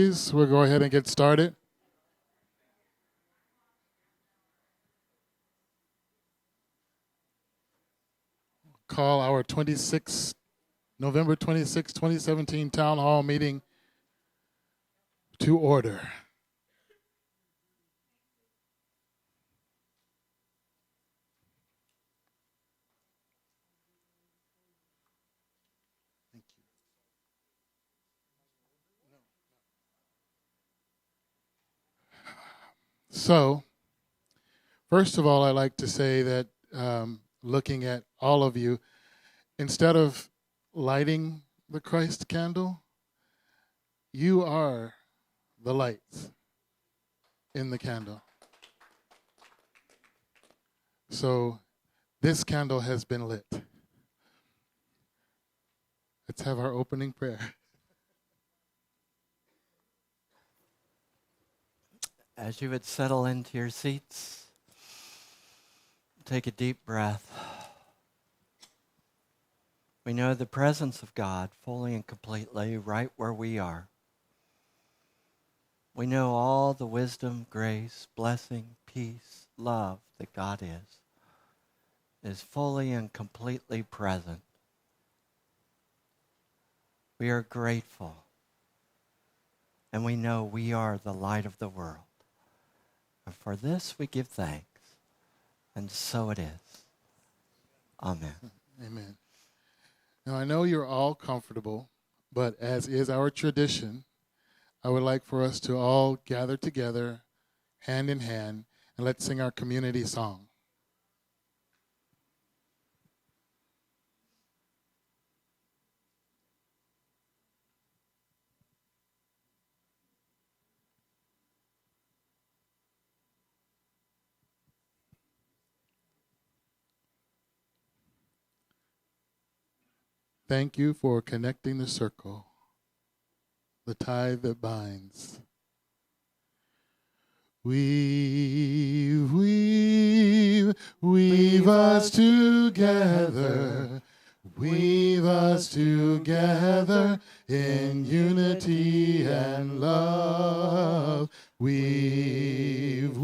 We'll go ahead and get started. Call our November 26, 2017 Town Hall meeting to order. Thank you. So, first of all, I'd like to say that looking at all of you, instead of lighting the Christ candle, you are the lights in the candle. So this candle has been lit. Let's have our opening prayer. As you would settle into your seats, take a deep breath. We know the presence of God fully and completely right where we are. We know all the wisdom, grace, blessing, peace, love that God is fully and completely present. We are grateful, and we know we are the light of the world. And for this we give thanks, and so it is. Amen. Amen. Now, I know you're all comfortable, but as is our tradition, I would like for us to all gather together, hand in hand, and let's sing our community song. Thank you for connecting the circle, the tie that binds. Weave us together. Weave us together in unity and love. Weave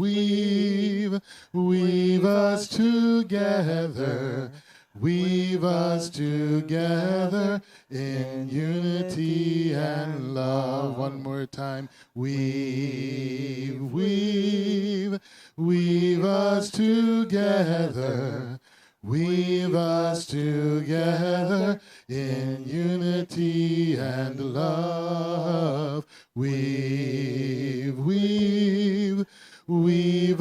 us together. Weave us together in unity and love. One more time. Weave us together. Weave us together in unity and love. Weave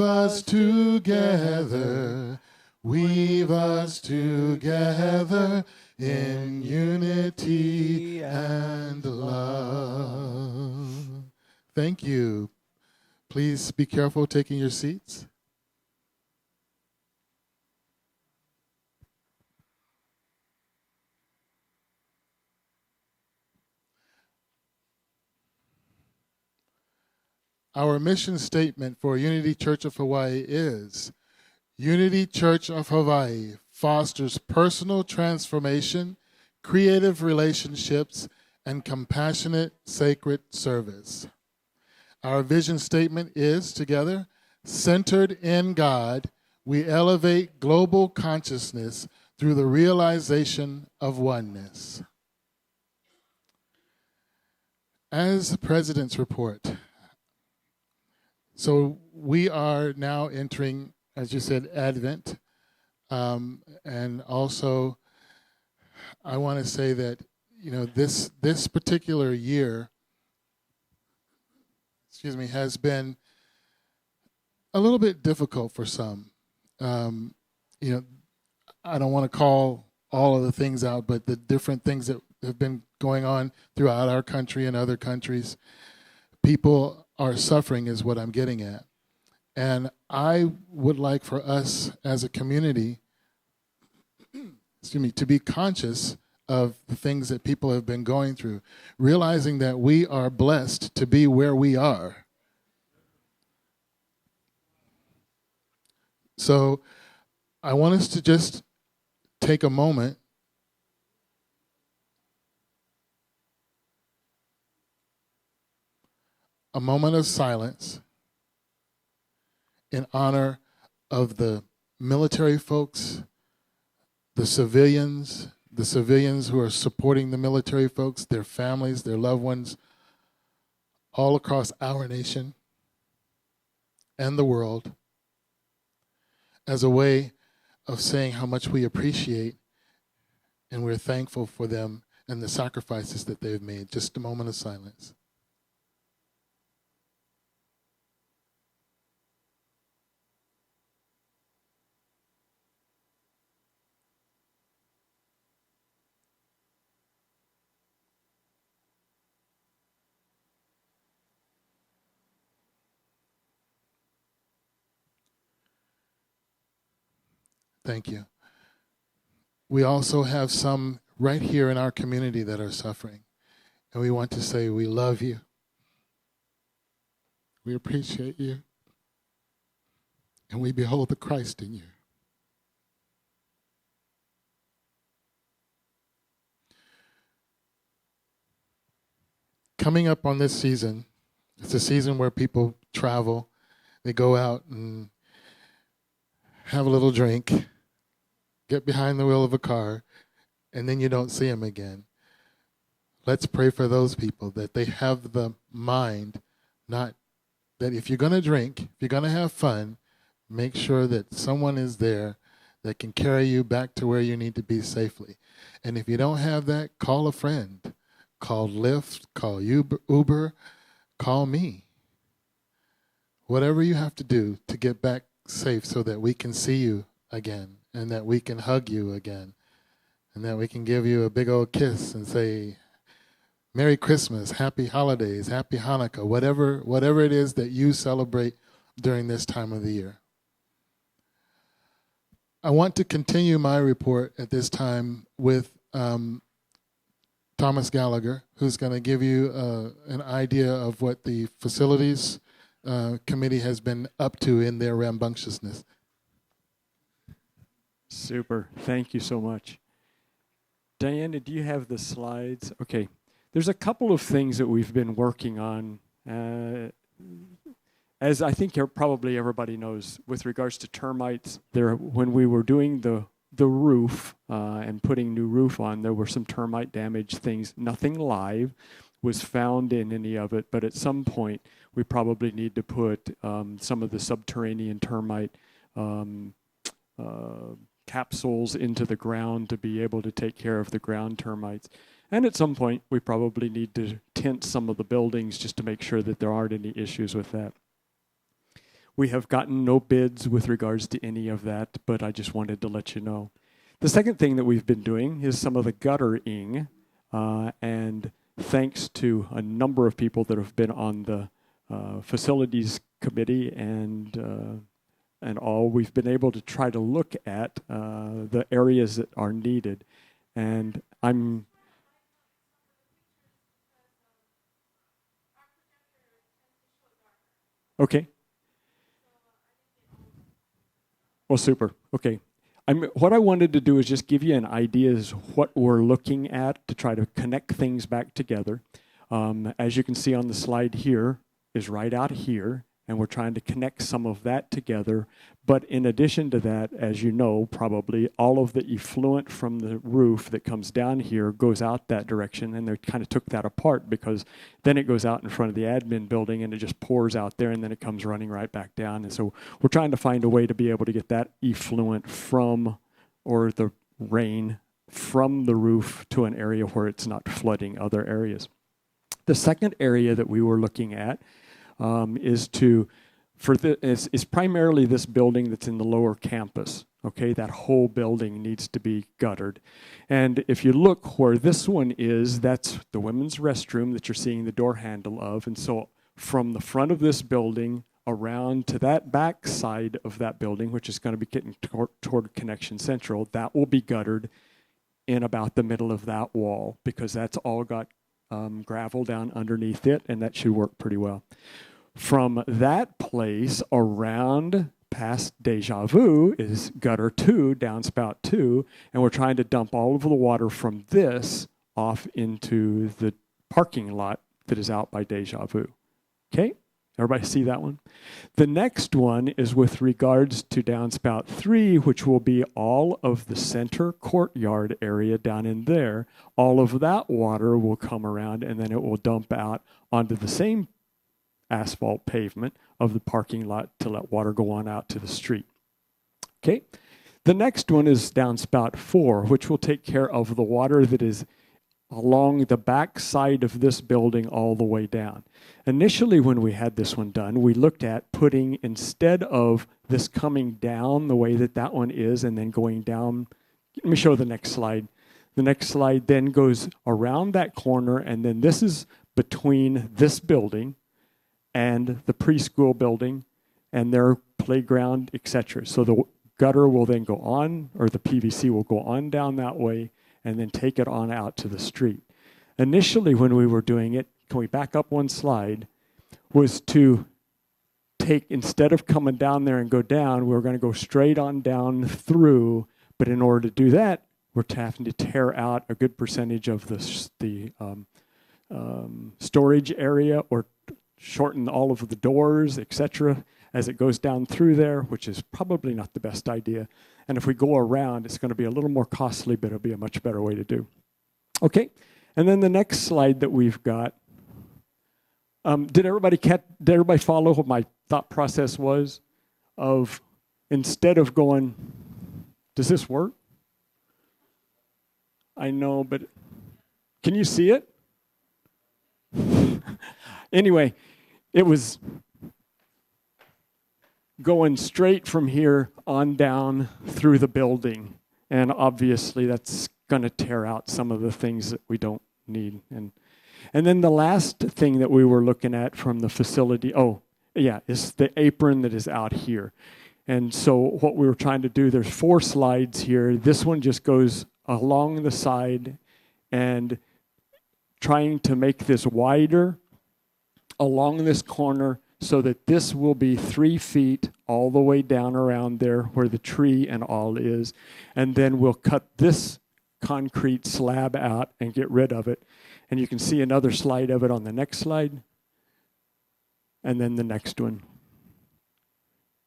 us together. Weave us together in unity and love. Thank you. Please be careful taking your seats. Our mission statement for Unity Church of Hawaii is, Unity Church of Hawaii fosters personal transformation, creative relationships, and compassionate, sacred service. Our vision statement is, together, centered in God, we elevate global consciousness through the realization of oneness. As the President's report, so we are now entering, as you said, Advent. And also, I want to say that, this particular year, has been a little bit difficult for some. I don't want to call all of the things out, but the different things that have been going on throughout our country and other countries, people are suffering is what I'm getting at. And I would like for us as a community, to be conscious of the things that people have been going through, realizing that we are blessed to be where we are. So I want us to just take a moment a moment of silence in honor of the military folks, the civilians who are supporting the military folks, their families, their loved ones, all across our nation and the world, as a way of saying how much we appreciate and we're thankful for them and the sacrifices that they've made. Just a moment of silence. Thank you. We also have some right here in our community that are suffering. And we want to say we love you. We appreciate you. And we behold the Christ in you. Coming up on this season, it's a season where people travel. They go out and have a little drink, get behind the wheel of a car, and then you don't see them again. Let's pray for those people, that they have the mind, not that if you're going to drink, if you're going to have fun, make sure that someone is there that can carry you back to where you need to be safely. And if you don't have that, call a friend. Call Lyft, call Uber, call me. Whatever you have to do to get back safe so that we can see you again and that we can hug you again and that we can give you a big old kiss and say, Merry Christmas, Happy Holidays, Happy Hanukkah, whatever it is that you celebrate during this time of the year. I want to continue my report at this time with Thomas Gallagher, who's going to give you an idea of what the facilities committee has been up to in their rambunctiousness. Super. Thank you so much. Diana, do you have the slides? Okay. There's a couple of things that we've been working on. As I think probably everybody knows, with regards to termites, when we were doing the roof and putting new roof on, there were some termite damage things. Nothing live was found in any of it, but at some point we probably need to put some of the subterranean termite capsules into the ground to be able to take care of the ground termites. And at some point we probably need to tint some of the buildings just to make sure that there aren't any issues with that. We have gotten no bids with regards to any of that, but I just wanted to let you know. The second thing that we've been doing is some of the guttering, and thanks to a number of people that have been on the facilities committee and all, we've been able to try to look at the areas that are needed. And I'm... Okay. Well, super. Okay. What I wanted to do is just give you an idea of what we're looking at to try to connect things back together. As you can see on the slide here, is right out here, and we're trying to connect some of that together. But in addition to that, as you know, probably all of the effluent from the roof that comes down here goes out that direction, and they kind of took that apart because then it goes out in front of the admin building and it just pours out there and then it comes running right back down. And so we're trying to find a way to be able to get that effluent from, or the rain from the roof to an area where it's not flooding other areas. The second area that we were looking at is primarily this building that's in the lower campus. Okay, that whole building needs to be guttered. And if you look where this one is, that's the women's restroom that you're seeing the door handle of. And so from the front of this building around to that back side of that building, which is going to be getting toward Connection Central, that will be guttered in about the middle of that wall, because that's all got gravel down underneath it, and that should work pretty well. From that place around past Deja Vu is gutter 2, downspout 2, and we're trying to dump all of the water from this off into the parking lot that is out by Deja Vu. Okay, everybody see that one? The next one is with regards to downspout 3, which will be all of the center courtyard area down in there. All of that water will come around and then it will dump out onto the same asphalt pavement of the parking lot to let water go on out to the street. Okay, the next one is downspout 4, which will take care of the water that is along the back side of this building all the way down. Initially, when we had this one done, we looked at putting, instead of this coming down the way that that one is and then going down, let me show the next slide. The next slide then goes around that corner, and then this is between this building and the preschool building and their playground, etc. So the gutter will then go on, or the PVC will go on down that way and then take it on out to the street. Initially, when we were doing it, can we back up one slide, was to take, instead of coming down there and go down, we were going to go straight on down through, but in order to do that, we're having to tear out a good percentage of the storage area, or shorten all of the doors, etc., as it goes down through there, which is probably not the best idea. And if we go around, it's going to be a little more costly, but it'll be a much better way to do. Okay, and then the next slide that we've got. Did everybody follow what my thought process was? Of, instead of going, does this work? I know, but can you see it? Anyway, it was going straight from here on down through the building. And obviously that's going to tear out some of the things that we don't need. And then the last thing that we were looking at from the facility, is the apron that is out here. And so what we were trying to do, there's 4 slides here. This one just goes along the side and trying to make this wider along this corner, so that this will be 3 feet all the way down around there where the tree and all is. And then we'll cut this concrete slab out and get rid of it. And you can see another slide of it on the next slide. And then the next one.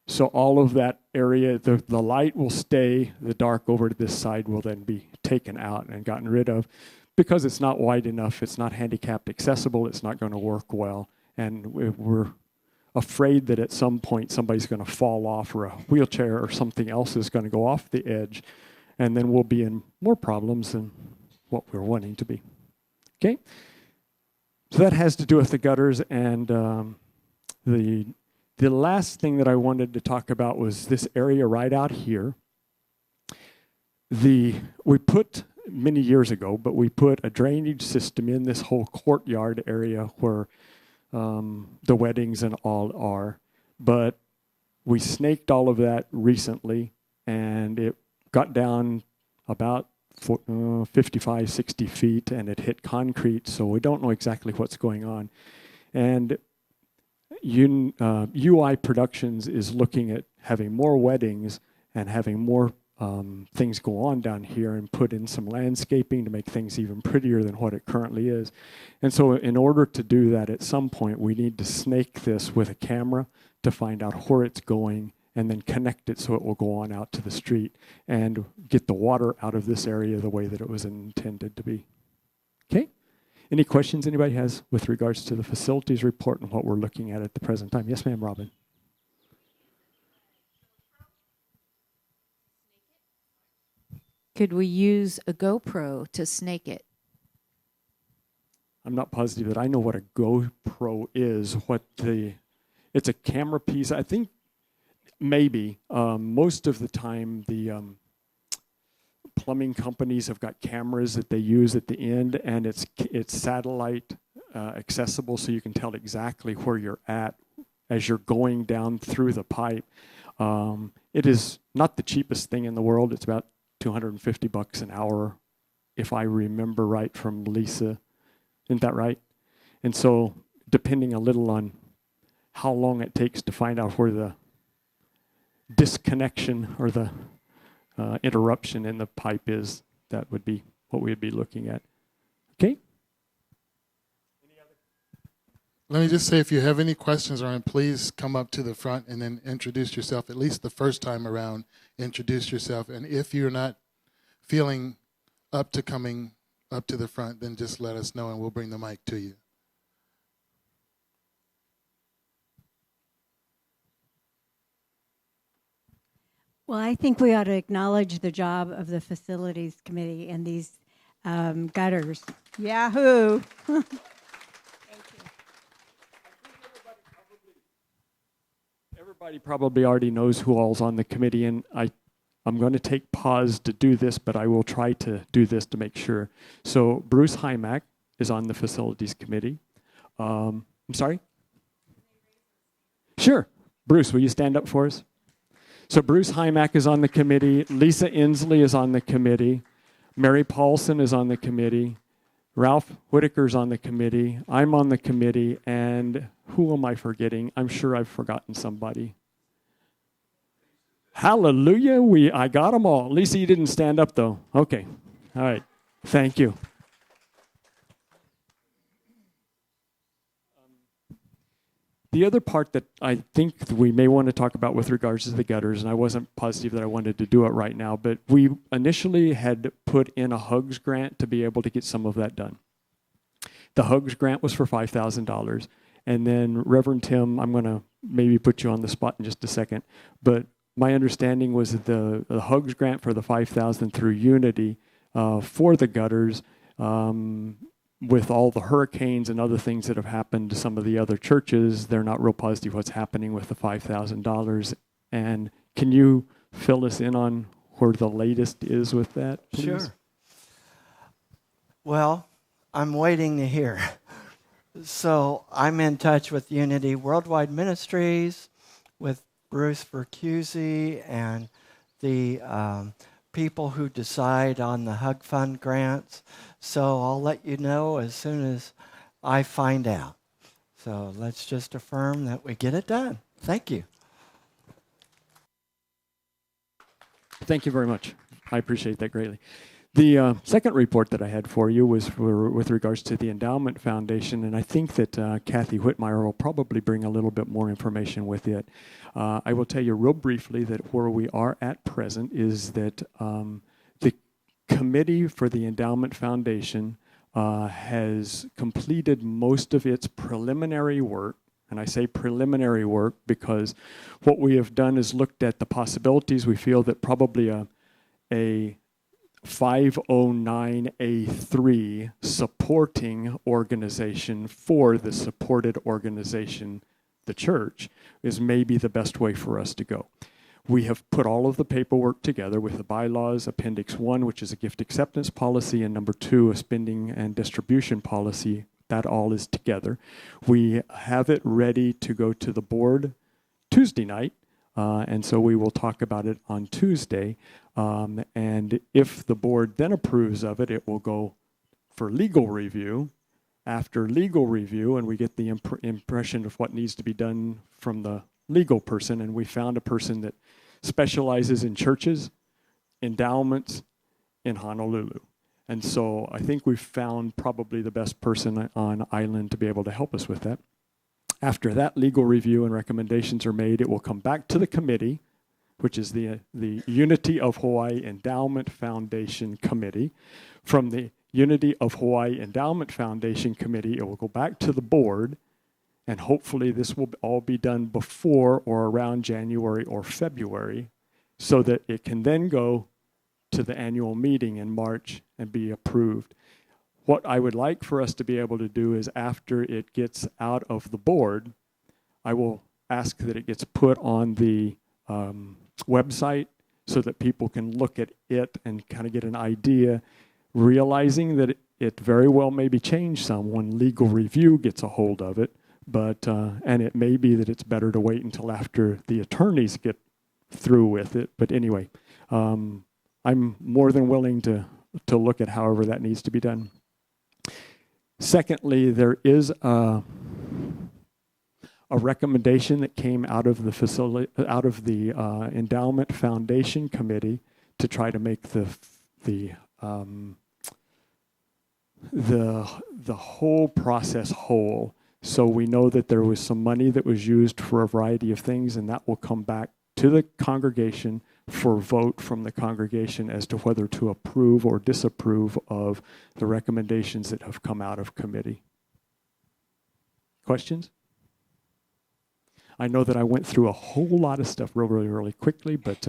So all of that area, the light will stay, the dark over to this side will then be taken out and gotten rid of. Because it's not wide enough, it's not handicapped accessible, it's not going to work well. And we're afraid that at some point somebody's going to fall off, or a wheelchair or something else is going to go off the edge, and then we'll be in more problems than what we're wanting to be. Okay? So that has to do with the gutters, and the last thing that I wanted to talk about was this area right out here. We put, many years ago, but we put a drainage system in this whole courtyard area where the weddings and all are, but we snaked all of that recently, and it got down about 55, 60 feet, and it hit concrete, so we don't know exactly what's going on. And UI Productions is looking at having more weddings and having more things go on down here, and put in some landscaping to make things even prettier than what it currently is. And so in order to do that, at some point we need to snake this with a camera to find out where it's going, and then connect it so it will go on out to the street and get the water out of this area the way that it was intended to be. Okay? Any questions anybody has with regards to the facilities report and what we're looking at the present time? Yes, ma'am, Robin. Could we use a GoPro to snake it? I'm not positive that I know what a GoPro is. It's a camera piece. I think maybe most of the time the plumbing companies have got cameras that they use at the end, and it's satellite accessible, so you can tell exactly where you're at as you're going down through the pipe. It is not the cheapest thing in the world. It's about $250 an hour, if I remember right from Lisa. Isn't that right? And so, depending a little on how long it takes to find out where the disconnection or the interruption in the pipe is, that would be what we'd be looking at. Okay? Let me just say, if you have any questions, Ryan, please come up to the front and then introduce yourself. At least the first time around, introduce yourself. And if you're not feeling up to coming up to the front, then just let us know and we'll bring the mic to you. Well, I think we ought to acknowledge the job of the Facilities Committee and these gutters. Yahoo! Everybody probably already knows who all's on the committee, and I'm going to take pause to do this, but I will try to do this to make sure. So Bruce Hymack is on the Facilities Committee. I'm sorry? Sure. Bruce, will you stand up for us? So Bruce Hymack is on the committee. Lisa Inslee is on the committee. Mary Paulson is on the committee. Ralph Whitaker's on the committee. I'm on the committee. And who am I forgetting? I'm sure I've forgotten somebody. Hallelujah. I got them all. Lisa, you didn't stand up, though. Okay. All right. Thank you. The other part that I think we may want to talk about with regards to the gutters, and I wasn't positive that I wanted to do it right now, but we initially had put in a HUGS grant to be able to get some of that done. The HUGS grant was for $5,000. And then Reverend Tim, I'm going to maybe put you on the spot in just a second, but my understanding was that the HUGS grant for the $5,000 through Unity for the gutters, with all the hurricanes and other things that have happened to some of the other churches, they're not real positive what's happening with the $5,000. And can you fill us in on where the latest is with that, please? Sure. Well, I'm waiting to hear. So I'm in touch with Unity Worldwide Ministries, with Bruce Vercuse, and the people who decide on the HUG Fund grants. So I'll let you know as soon as I find out. So let's just affirm that we get it done. Thank you. Thank you very much. I appreciate that greatly. The second report that I had for you was with regards to the Endowment Foundation, and I think that Kathy Whitmire will probably bring a little bit more information with it. I will tell you real briefly that where we are at present is that the committee for the Endowment Foundation has completed most of its preliminary work. And I say preliminary work because what we have done is looked at the possibilities. We feel that probably a 509A3 supporting organization for the supported organization, the church, is maybe the best way for us to go. We have put all of the paperwork together with the bylaws, Appendix 1, which is a gift acceptance policy, and number 2, a spending and distribution policy. That all is together. We have it ready to go to the board Tuesday night, and so we will talk about it on Tuesday. And if the board then approves of it, it will go for legal review. After legal review, and we get the impression of what needs to be done from the legal person, and we found a person that specializes in churches, endowments in Honolulu. And so I think we've found probably the best person on island to be able to help us with that. After that legal review and recommendations are made, it will come back to the committee, which is the Unity of Hawaii Endowment Foundation Committee. From the Unity of Hawaii Endowment Foundation Committee, it will go back to the board, and hopefully this will all be done before or around January or February, so that it can then go to the annual meeting in March and be approved. What I would like for us to be able to do is after it gets out of the board, I will ask that it gets put on the website so that people can look at it and kind of get an idea, realizing that it very well may be changed some when legal review gets a hold of it, but and it may be that it's better to wait until after the attorneys get through with it. But anyway, I'm more than willing to look at however that needs to be done. Secondly, there is a recommendation that came out of the Endowment Foundation Committee to try to make the whole process whole. So we know that there was some money that was used for a variety of things, and that will come back to the congregation for vote from the congregation as to whether to approve or disapprove of the recommendations that have come out of committee. Questions? I know that I went through a whole lot of stuff really quickly, but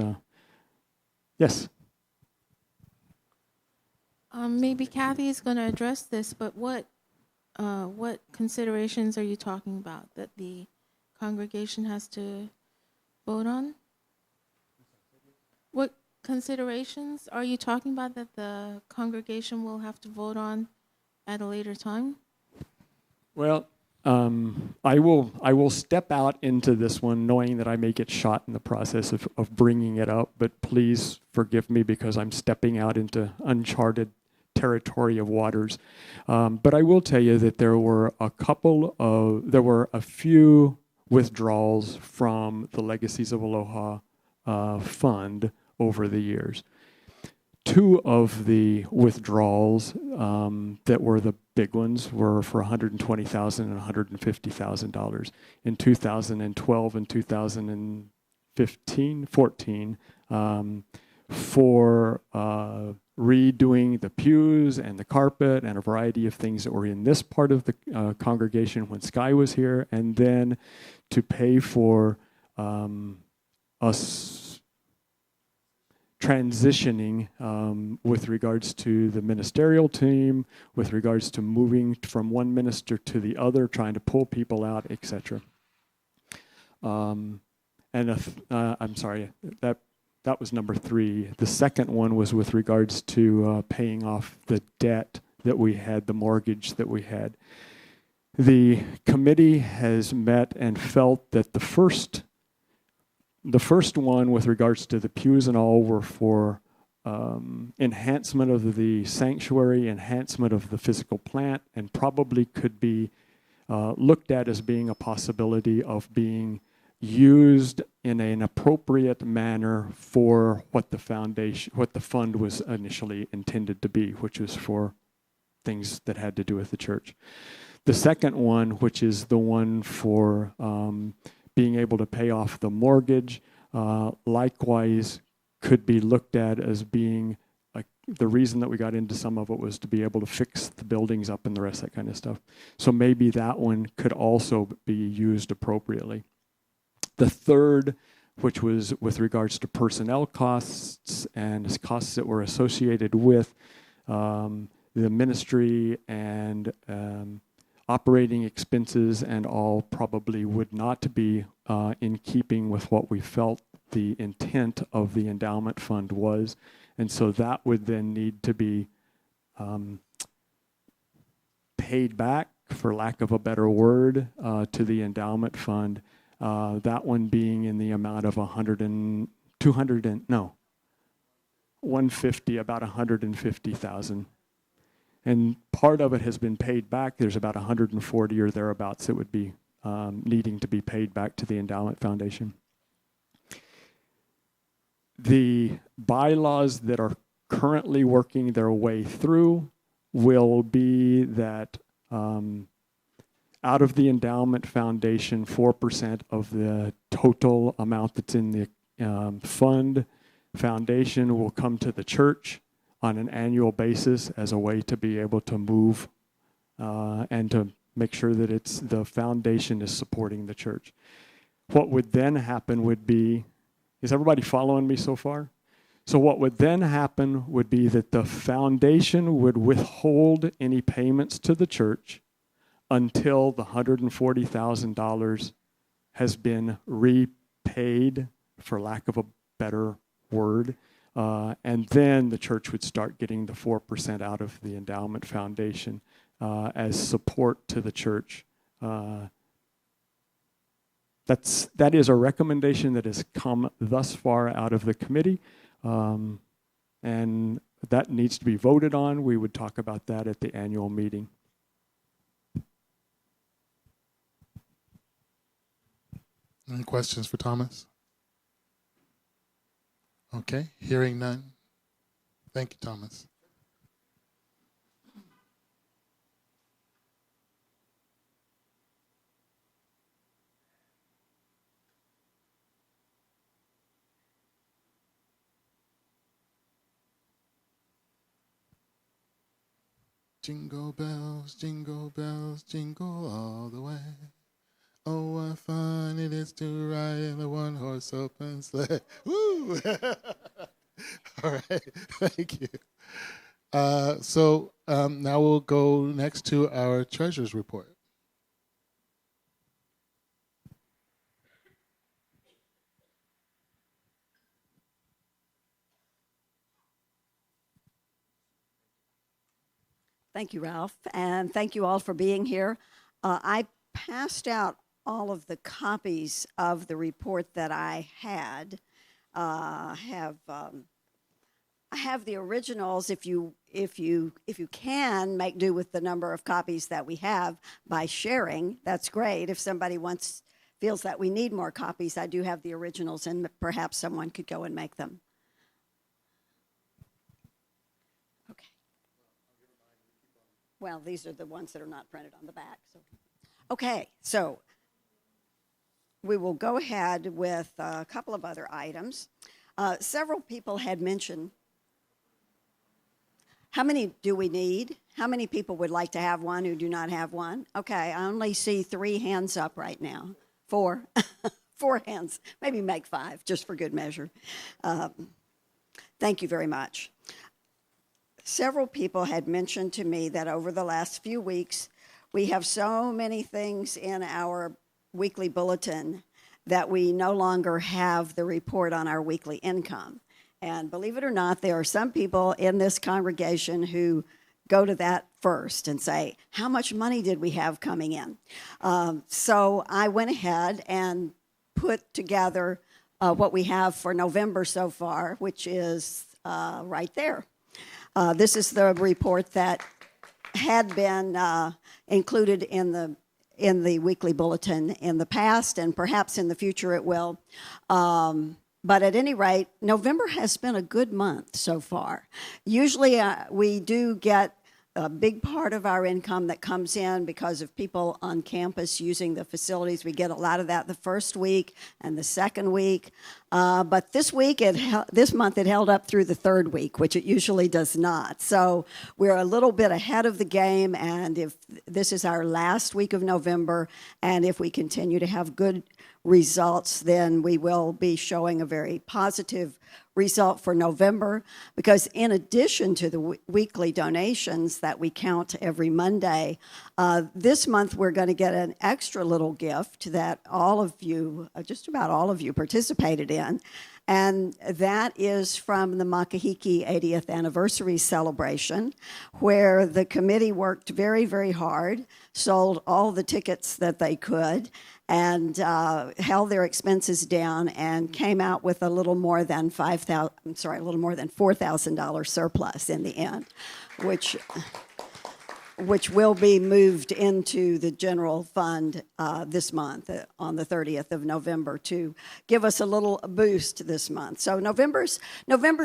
yes. Maybe Kathy is going to address this, but what considerations are you talking about that the congregation has to vote on? What considerations are you talking about that the congregation will have to vote on at a later time? Well, I will step out into this one knowing that I may get shot in the process of bringing it up, but please forgive me because I'm stepping out into uncharted territory of waters. But I will tell you that there were a few withdrawals from the Legacies of Aloha fund over the years. Two of the withdrawals that were the big ones were for $120,000 and $150,000 in 2012 and 2014 for redoing the pews and the carpet and a variety of things that were in this part of the congregation when Sky was here, and then to pay for us transitioning with regards to the ministerial team, with regards to moving from one minister to the other, trying to pull people out, etc. I'm sorry, that was number 3. The second one was with regards to paying off the debt that we had, the mortgage that we had. The committee has met and felt that the first one with regards to the pews and all were for enhancement of the sanctuary, enhancement of the physical plant, and probably could be looked at as being a possibility of being used in an appropriate manner for what the fund was initially intended to be, which was for things that had to do with the church. The second one, which is the one for being able to pay off the mortgage, likewise could be looked at as being the reason that we got into some of it was to be able to fix the buildings up and the rest of that kind of stuff. So maybe that one could also be used appropriately. The third, which was with regards to personnel costs and costs that were associated with the ministry and operating expenses and all, probably would not be in keeping with what we felt the intent of the endowment fund was. And so that would then need to be paid back, for lack of a better word, to the endowment fund. That one being in the amount of $150,000, about $150,000. And part of it has been paid back. There's about 140 or thereabouts that would be needing to be paid back to the Endowment Foundation. The bylaws that are currently working their way through will be that out of the Endowment Foundation, 4% of the total amount that's in the foundation will come to the church on an annual basis as a way to be able to move and to make sure that the foundation is supporting the church. What would then happen would be, is everybody following me so far? So what would then happen would be that the foundation would withhold any payments to the church until the $140,000 has been repaid, for lack of a better word. And then the church would start getting the 4% out of the endowment foundation as support to the church. That is a recommendation that has come thus far out of the committee, and that needs to be voted on. We would talk about that at the annual meeting. Any questions for Thomas? Okay, hearing none. Thank you, Thomas. Jingle bells, jingle all the way. Oh, what fun it is to ride in a one-horse open sleigh. Woo! All right, thank you. So now we'll go next to our treasurer's report. Thank you, Ralph, and thank you all for being here. I passed out all of the copies of the report that I had. I have the originals. If you can make do with the number of copies that we have by sharing, that's great. If somebody feels that we need more copies, I do have the originals, and perhaps someone could go and make them. Okay. Well, these are the ones that are not printed on the back. Okay, so we will go ahead with a couple of other items. Several people had mentioned, how many do we need? How many people would like to have one who do not have one? Okay, I only see 3 hands up right now. 4. 4 hands. Maybe make 5, just for good measure. Thank you very much. Several people had mentioned to me that over the last few weeks, we have so many things in our weekly bulletin that we no longer have the report on our weekly income. And believe it or not, there are some people in this congregation who go to that first and say, how much money did we have coming in? So I went ahead and put together what we have for November so far, which is right there. This is the report that had been included in the weekly bulletin in the past, and perhaps in the future it will. But at any rate, November has been a good month so far. Usually we do get a big part of our income that comes in because of people on campus using the facilities. We get a lot of that the first week and the second week. But this month it held up through the third week, which it usually does not. So we're a little bit ahead of the game, and if this is our last week of November, and if we continue to have good results, then we will be showing a very positive result for November, because in addition to the weekly donations that we count every Monday, this month we're going to get an extra little gift that all of you, just about all of you, participated in, and that is from the Makahiki 80th anniversary celebration, where the committee worked very, very hard, sold all the tickets that they could, and held their expenses down, and came out with a little more than $4,000 surplus in the end, which will be moved into the general fund this month on the 30th of November to give us a little boost this month. So November's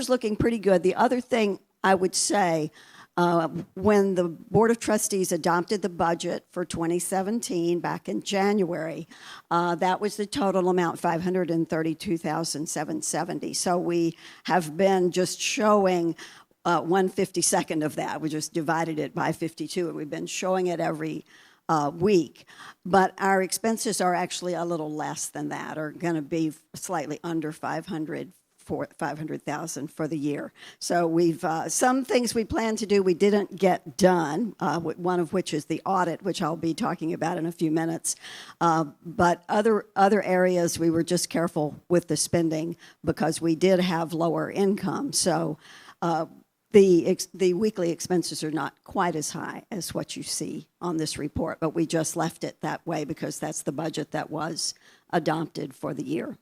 looking pretty good. The other thing I would say, when the Board of Trustees adopted the budget for 2017 back in January, that was the total amount, $532,770. So we have been just showing 1/52nd of that. We just divided it by 52, and we've been showing it every week. But our expenses are actually a little less than that, or going to be slightly under 500,000 for the year. So we've some things we planned to do we didn't get done, one of which is the audit, which I'll be talking about in a few minutes. But other areas we were just careful with the spending because we did have lower income. So the weekly expenses are not quite as high as what you see on this report, but we just left it that way because that's the budget that was adopted for the year.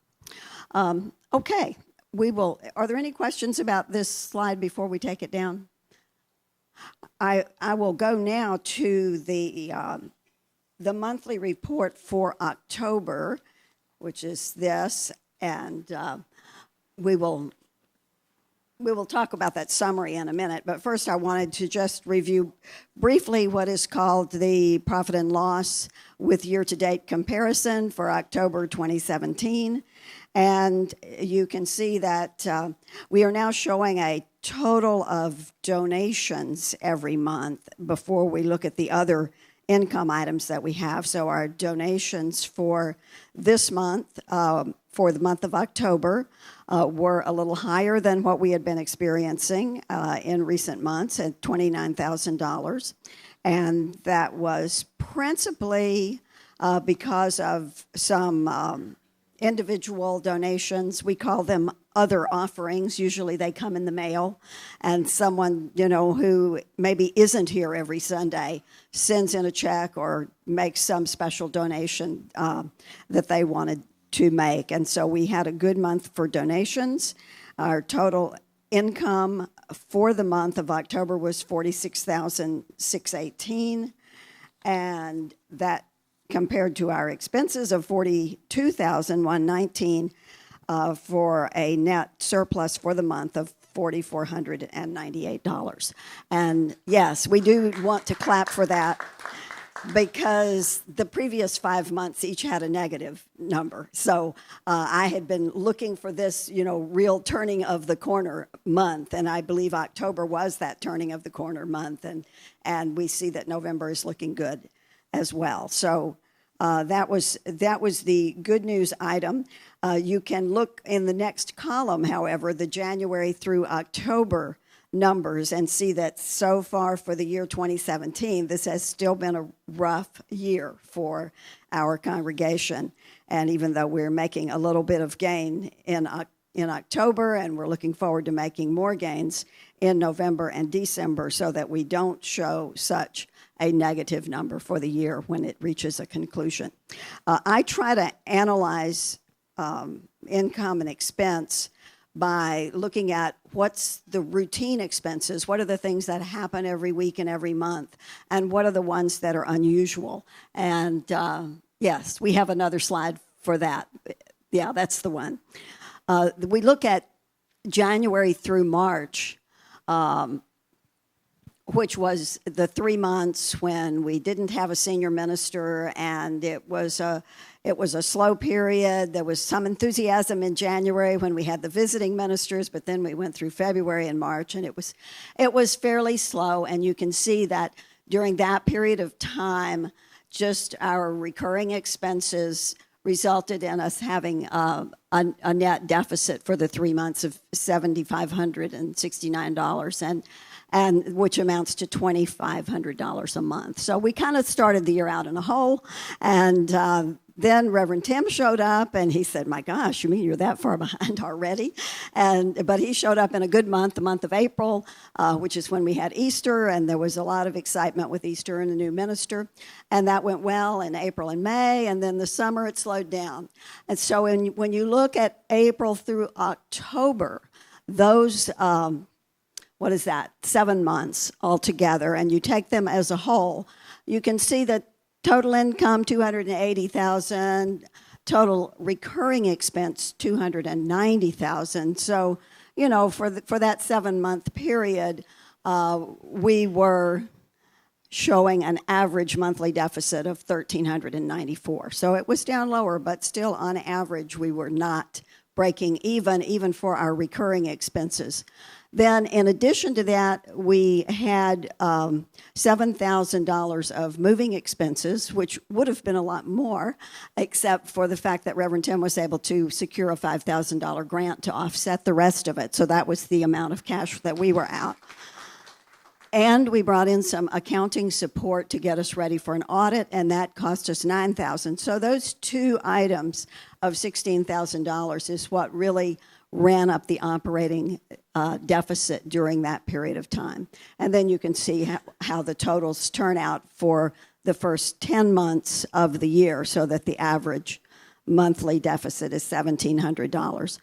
Okay. Are there any questions about this slide before we take it down? I will go now to the monthly report for October, which is this, and we will talk about that summary in a minute. But first, I wanted to just review briefly what is called the profit and loss with year-to-date comparison for October 2017. And you can see that we are now showing a total of donations every month before we look at the other income items that we have. So our donations for this month, for the month of October, were a little higher than what we had been experiencing in recent months at $29,000. And that was principally because of some individual donations. We call them other offerings. Usually they come in the mail, and someone, who maybe isn't here every Sunday sends in a check or makes some special donation that they wanted to make. And so we had a good month for donations. Our total income for the month of October was $46,618, and that compared to our expenses of $42,119 for a net surplus for the month of $4,498. And yes, we do want to clap for that, because the previous 5 months each had a negative number. So I had been looking for this, real turning of the corner month, and I believe October was that turning of the corner month, and we see that November is looking good as well. So that was the good news item. You can look in the next column, however, the January through October numbers, and see that so far for the year 2017, this has still been a rough year for our congregation. And even though we're making a little bit of gain in October, and we're looking forward to making more gains in November and December, so that we don't show such a negative number for the year when it reaches a conclusion. I try to analyze income and expense by looking at what's the routine expenses, what are the things that happen every week and every month, and what are the ones that are unusual. And yes, we have another slide for that. Yeah, that's the one. We look at January through March, which was the 3 months when we didn't have a senior minister, and it was a slow period. There was some enthusiasm in January when we had the visiting ministers, but then we went through February and March, and it was fairly slow. And you can see that during that period of time, just our recurring expenses resulted in us having a net deficit for the 3 months of $7,569, and which amounts to $2,500 a month. So we kind of started the year out in a hole, and then Reverend Tim showed up, and he said, "My gosh, you mean you're that far behind already?" But he showed up in a good month, the month of April, which is when we had Easter, and there was a lot of excitement with Easter and a new minister, and that went well in April and May, and then the summer it slowed down. And so when you look at April through October, those 7 months altogether, and you take them as a whole, you can see that total income, $280,000. Total recurring expense, $290,000. So, for that 7-month period, we were showing an average monthly deficit of $1,394. So it was down lower, but still on average, we were not breaking even for our recurring expenses. Then, in addition to that, we had $7,000 of moving expenses, which would have been a lot more, except for the fact that Reverend Tim was able to secure a $5,000 grant to offset the rest of it. So that was the amount of cash that we were out. And we brought in some accounting support to get us ready for an audit, and that cost us $9,000. So those two items of $16,000 is what really ran up the operating deficit during that period of time. And then you can see how the totals turn out for the first 10 months of the year, so that the average monthly deficit is $1,700.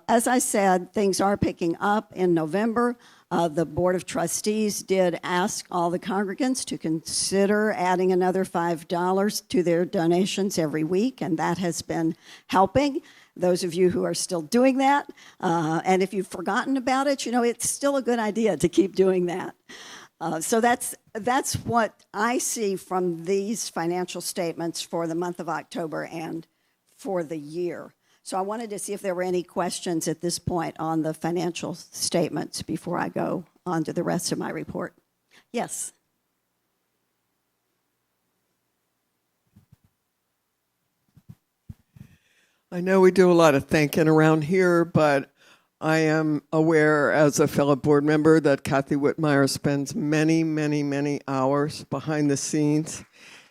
As I said, things are picking up in November. The Board of Trustees did ask all the congregants to consider adding another $5 to their donations every week, and that has been helping. Those of you who are still doing that, and if you've forgotten about it, it's still a good idea to keep doing that. So that's what I see from these financial statements for the month of October and for the year. So I wanted to see if there were any questions at this point on the financial statements before I go on to the rest of my report. Yes. I know we do a lot of thanking around here, but I am aware as a fellow board member that Kathy Whitmire spends many, many, many hours behind the scenes.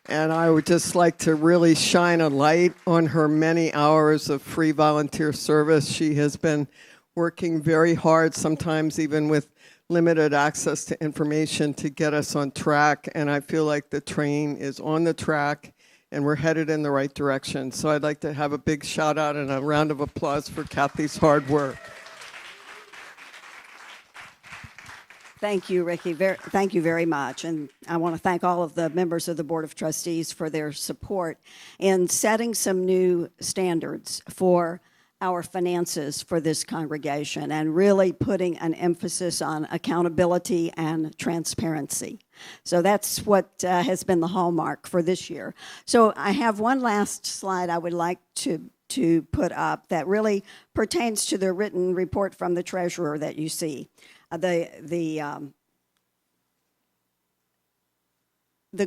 And I would just like to really shine a light on her many hours of free volunteer service. She has been working very hard, sometimes even with limited access to information, to get us on track. And I feel like the train is on the track and we're headed in the right direction. So I'd like to have a big shout out and a round of applause for Kathy's hard work. Thank you, Ricky. Thank you very much. And I want to thank all of the members of the Board of Trustees for their support in setting some new standards for our finances for this congregation and really putting an emphasis on accountability and transparency. So that's what has been the hallmark for this year. So I have one last slide I would like to put up that really pertains to the written report from the treasurer that you see. The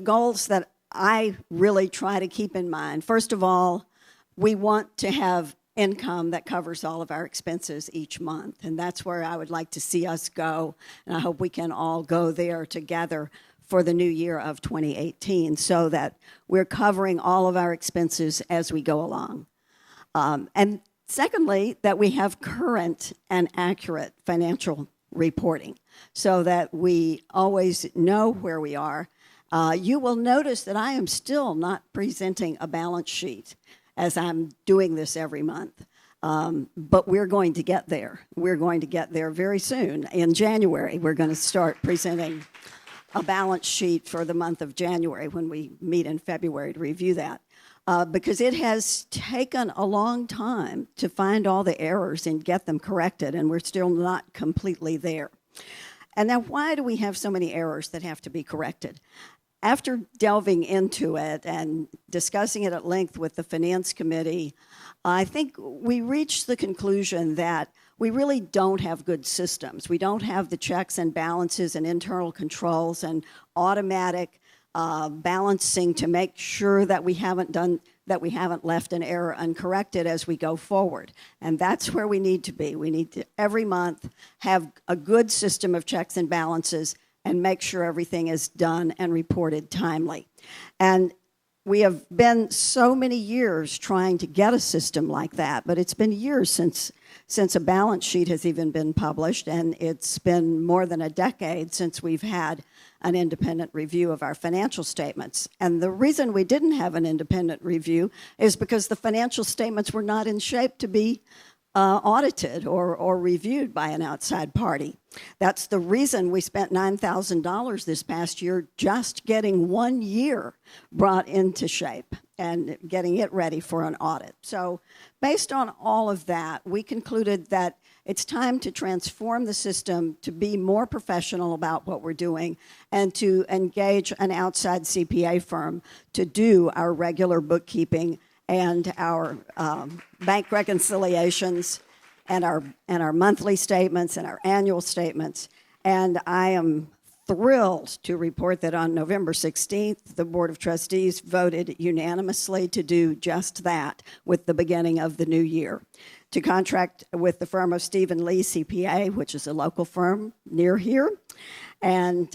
goals that I really try to keep in mind. First of all, we want to have income that covers all of our expenses each month, and that's where I would like to see us go, and I hope we can all go there together for the new year of 2018 so that we're covering all of our expenses as we go along. And secondly, that we have current and accurate financial reporting so that we always know where we are. You will notice that I am still not presenting a balance sheet as I'm doing this every month. But we're going to get there. We're going to get there very soon. In January, we're going to start presenting a balance sheet for the month of January when we meet in February to review that. Because it has taken a long time to find all the errors and get them corrected, and we're still not completely there. And now, why do we have so many errors that have to be corrected? After delving into it and discussing it at length with the Finance Committee, I think we reached the conclusion that we really don't have good systems. We don't have the checks and balances and internal controls and automatic balancing to make sure that we haven't left an error uncorrected as we go forward. And that's where we need to be. We need to every month have a good system of checks and balances and make sure everything is done and reported timely. And we have been so many years trying to get a system like that, but it's been years since a balance sheet has even been published, and it's been more than a decade since we've had an independent review of our financial statements. And the reason we didn't have an independent review is because the financial statements were not in shape to be audited or reviewed by an outside party. That's the reason we spent $9,000 this past year just getting 1 year brought into shape and getting it ready for an audit. So based on all of that, we concluded that it's time to transform the system to be more professional about what we're doing and to engage an outside CPA firm to do our regular bookkeeping and our bank reconciliations and our monthly statements and our annual statements. And I am thrilled to report that on November 16th, the Board of Trustees voted unanimously to do just that with the beginning of the new year, to contract with the firm of Stephen Lee CPA, which is a local firm near here, and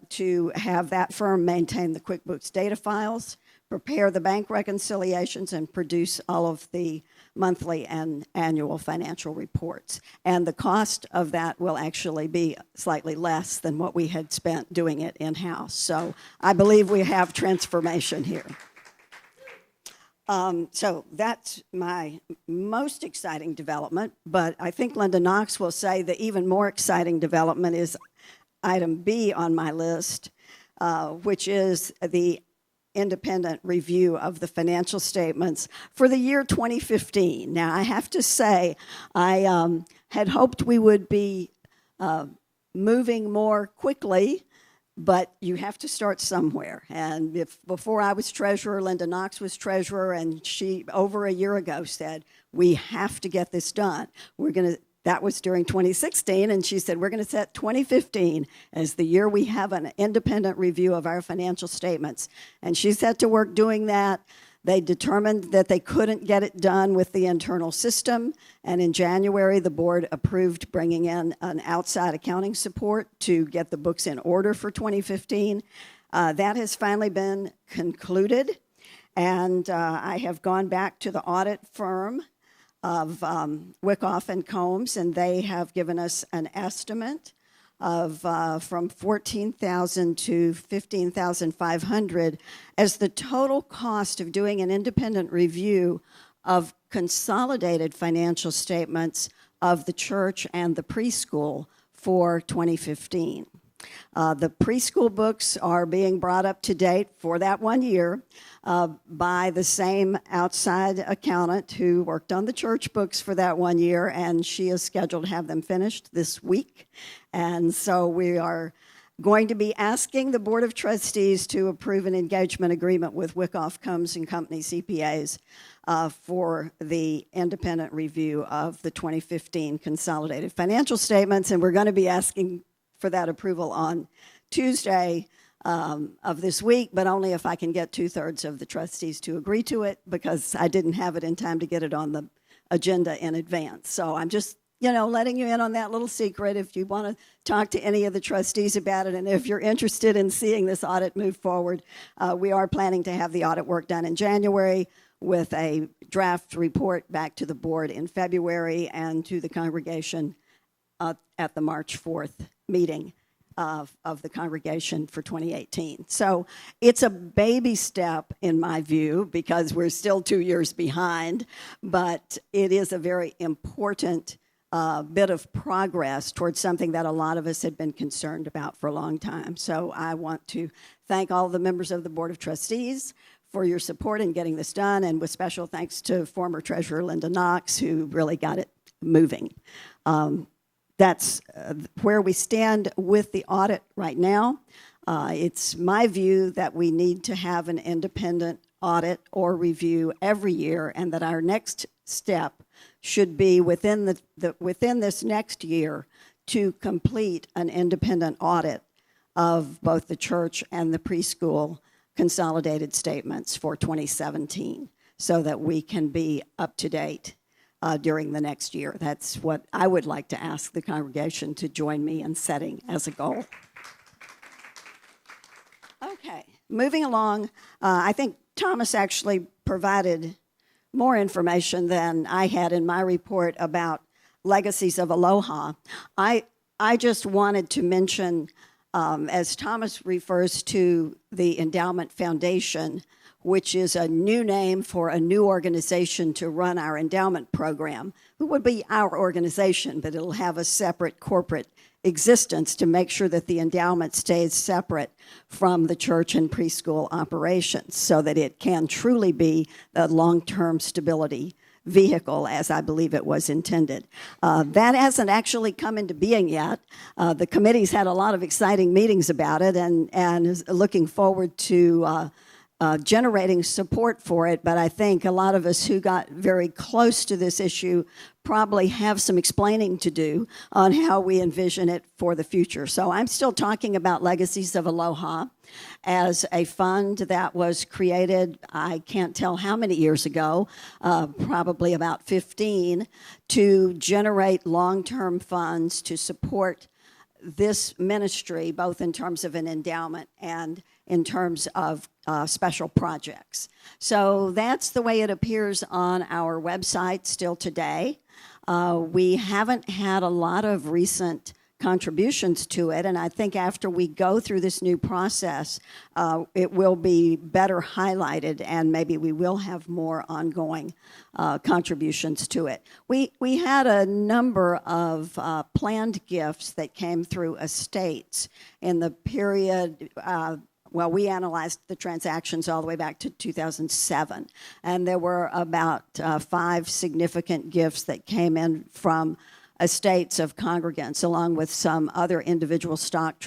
to have that firm maintain the QuickBooks data files, prepare the bank reconciliations, and produce all of the monthly and annual financial reports. And the cost of that will actually be slightly less than what we had spent doing it in-house. So I believe we have transformation here. So that's my most exciting development, but I think Linda Knox will say the even more exciting development is item B on my list, which is the independent review of the financial statements for the year 2015. Now, I have to say, I had hoped we would be moving more quickly but you have to start somewhere. And if before I was treasurer, Linda Knox was treasurer, and she over a year ago said, we have to get this done. That was during 2016, and she said, we're going to set 2015 as the year we have an independent review of our financial statements. And she set to work doing that. They determined that they couldn't get it done with the internal system, and in January, the board approved bringing in an outside accounting support to get the books in order for 2015. That has finally been concluded, and I have gone back to the audit firm of Wyckoff and Combs, and they have given us an estimate of from $14,000 to $15,500 as the total cost of doing an independent review of consolidated financial statements of the church and the preschool for 2015. The preschool books are being brought up to date for that 1 year by the same outside accountant who worked on the church books for that 1 year, and she is scheduled to have them finished this week. And so we are going to be asking the Board of Trustees to approve an engagement agreement with Wyckoff, Combs and Company CPAs for the independent review of the 2015 consolidated financial statements, and we're going to be asking for that approval on Tuesday of this week, but only if I can get 2/3 of the trustees to agree to it, because I didn't have it in time to get it on the agenda in advance. So I'm just, letting you in on that little secret if you want to talk to any of the trustees about it. And if you're interested in seeing this audit move forward, we are planning to have the audit work done in January with a draft report back to the board in February and to the congregation at the March 4th meeting of the congregation for 2018. So it's a baby step in my view, because we're still 2 years behind, but it is a very important bit of progress towards something that a lot of us had been concerned about for a long time. So I want to thank all the members of the Board of Trustees for your support in getting this done, and with special thanks to former Treasurer Linda Knox, who really got it moving. That's where we stand with the audit right now. It's my view that we need to have an independent audit or review every year, and that our next step should be within this next year to complete an independent audit of both the church and the preschool consolidated statements for 2017, so that we can be up to date during the next year. That's what I would like to ask the congregation to join me in setting as a goal. Okay, moving along, I think Thomas actually provided more information than I had in my report about Legacies of Aloha. I just wanted to mention, as Thomas refers to the Endowment Foundation, which is a new name for a new organization to run our endowment program. It would be our organization, but it'll have a separate corporate existence to make sure that the endowment stays separate from the church and preschool operations, so that it can truly be a long-term stability vehicle, as I believe it was intended. That hasn't actually come into being yet. The committee's had a lot of exciting meetings about it, and is looking forward to generating support for it, but I think a lot of us who got very close to this issue probably have some explaining to do on how we envision it for the future. So I'm still talking about Legacies of Aloha as a fund that was created, I can't tell how many years ago, probably about 15, to generate long-term funds to support this ministry, both in terms of an endowment and in terms of special projects. So that's the way it appears on our website still today. We haven't had a lot of recent contributions to it, and I think after we go through this new process, it will be better highlighted, and maybe we will have more ongoing contributions to it. We had a number of planned gifts that came through estates in the period. Well, we analyzed the transactions all the way back to 2007, and there were about 5 significant gifts that came in from estates of congregants, along with some other individual stock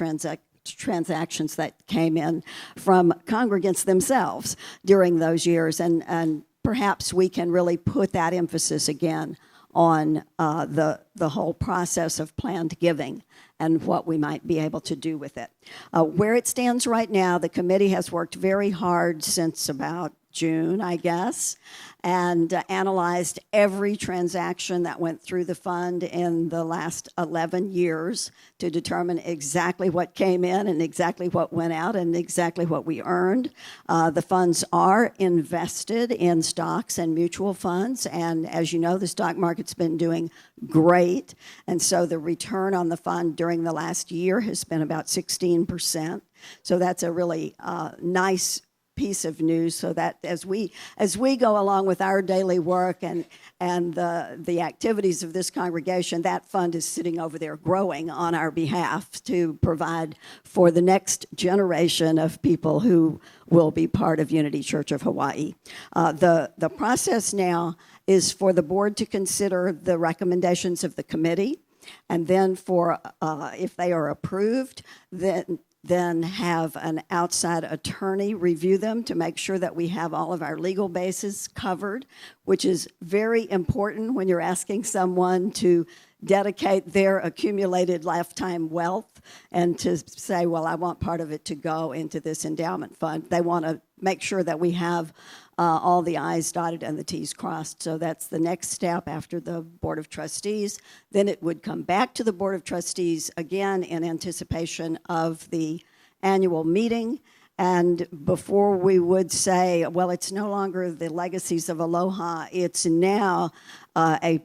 transactions that came in from congregants themselves during those years. And perhaps we can really put that emphasis again on the whole process of planned giving and what we might be able to do with it. Where it stands right now, the committee has worked very hard since about June, I guess, and analyzed every transaction that went through the fund in the last 11 years to determine exactly what came in and exactly what went out and exactly what we earned. The funds are invested in stocks and mutual funds, and as you know, the stock market's been doing great, and so the return on the fund during the last year has been about 16%. So that's a really nice piece of news, so that as we go along with our daily work and the activities of this congregation, that fund is sitting over there growing on our behalf to provide for the next generation of people who will be part of Unity Church of Hawaii. The process now is for the board to consider the recommendations of the committee, and then for if they are approved, then have an outside attorney review them to make sure that we have all of our legal bases covered, which is very important when you're asking someone to dedicate their accumulated lifetime wealth and to say, well, I want part of it to go into this endowment fund. They want to make sure that we have all the I's dotted and the T's crossed. So that's the next step after the Board of Trustees. Then it would come back to the Board of Trustees again in anticipation of the annual meeting. And before we would say, well, it's no longer the Legacies of Aloha, it's now a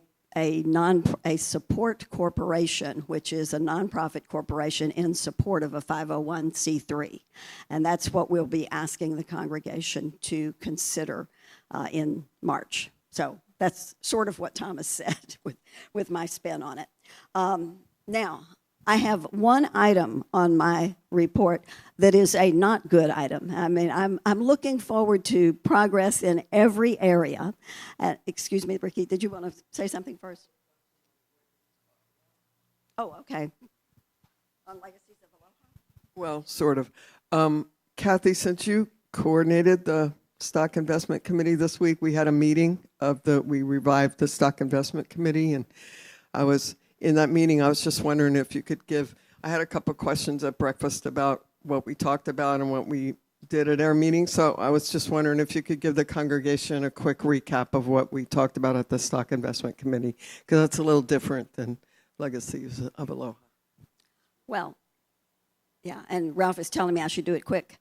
support corporation, which is a nonprofit corporation in support of a 501c3. And that's what we'll be asking the congregation to consider in March. So that's sort of what Thomas said with my spin on it. Now, I have one item on my report that is a not good item. I mean, I'm looking forward to progress in every area. Excuse me, Ricky, did you want to say something first? Oh, okay. On Legacies of Aloha? Well, sort of. Kathy, since you coordinated the Stock Investment Committee this week, we had a meeting we revived the Stock Investment Committee, and in that meeting, I was just wondering if you could I had a couple of questions at breakfast about what we talked about and what we did at our meeting. So I was just wondering if you could give the congregation a quick recap of what we talked about at the Stock Investment Committee, because that's a little different than Legacies of Aloha. Well, yeah, and Ralph is telling me I should do it quick.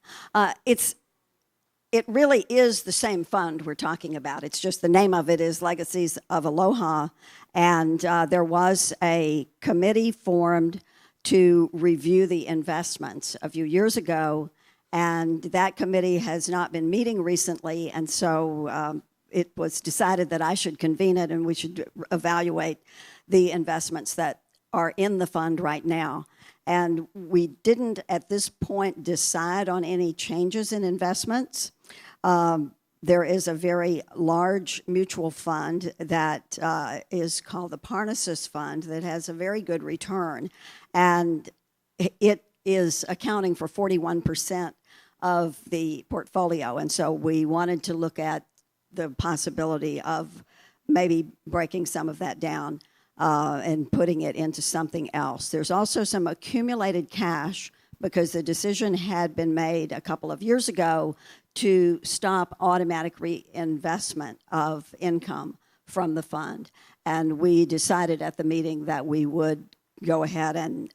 It really is the same fund we're talking about. It's just the name of it is Legacies of Aloha. And there was a committee formed to review the investments a few years ago. And that committee has not been meeting recently. And so it was decided that I should convene it and we should evaluate the investments that are in the fund right now. And we didn't at this point decide on any changes in investments. There is a very large mutual fund that is called the Parnassus Fund that has a very good return, and it is accounting for 41% of the portfolio. And so we wanted to look at the possibility of maybe breaking some of that down and putting it into something else. There's also some accumulated cash because the decision had been made a couple of years ago to stop automatic reinvestment of income from the fund. And we decided at the meeting that we would go ahead and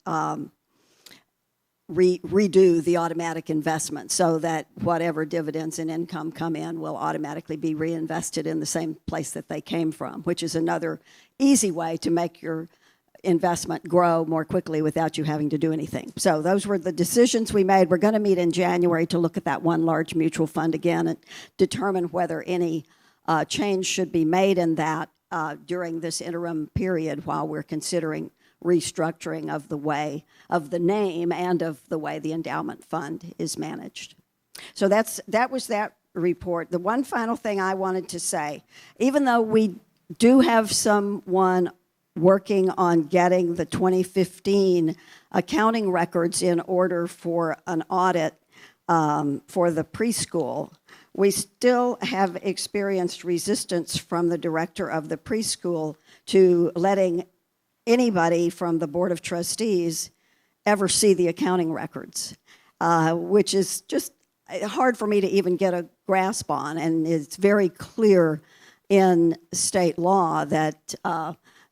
redo the automatic investment so that whatever dividends and income come in will automatically be reinvested in the same place that they came from, which is another easy way to make your investment grow more quickly without you having to do anything. So those were the decisions we made. We're going to meet in January to look at that one large mutual fund again and determine whether any change should be made in that during this interim period while we're considering restructuring of the name and of the way the endowment fund is managed. So that was that report. The one final thing I wanted to say, even though we do have someone working on getting the 2015 accounting records in order for an audit for the preschool, we still have experienced resistance from the director of the preschool to letting anybody from the Board of Trustees ever see the accounting records, which is just hard for me to even get a grasp on. And it's very clear in state law that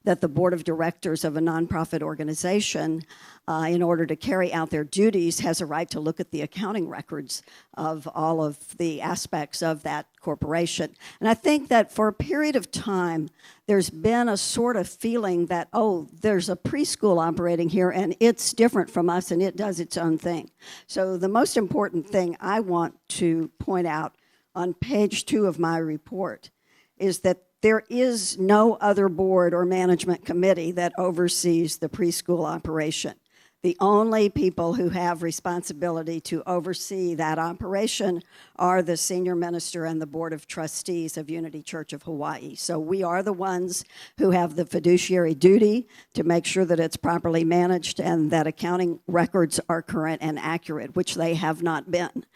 that the board of directors of a nonprofit organization, in order to carry out their duties, has a right to look at the accounting records of all of the aspects of that corporation. And I think that for a period of time, there's been a sort of feeling that, oh, there's a preschool operating here and it's different from us and it does its own thing. So the most important thing I want to point out on page 2 of my report is that there is no other board or management committee that oversees the preschool operation. The only people who have responsibility to oversee that operation are the senior minister and the board of trustees of Unity Church of Hawaii. So we are the ones who have the fiduciary duty to make sure that it's properly managed and that accounting records are current and accurate, which they have not been.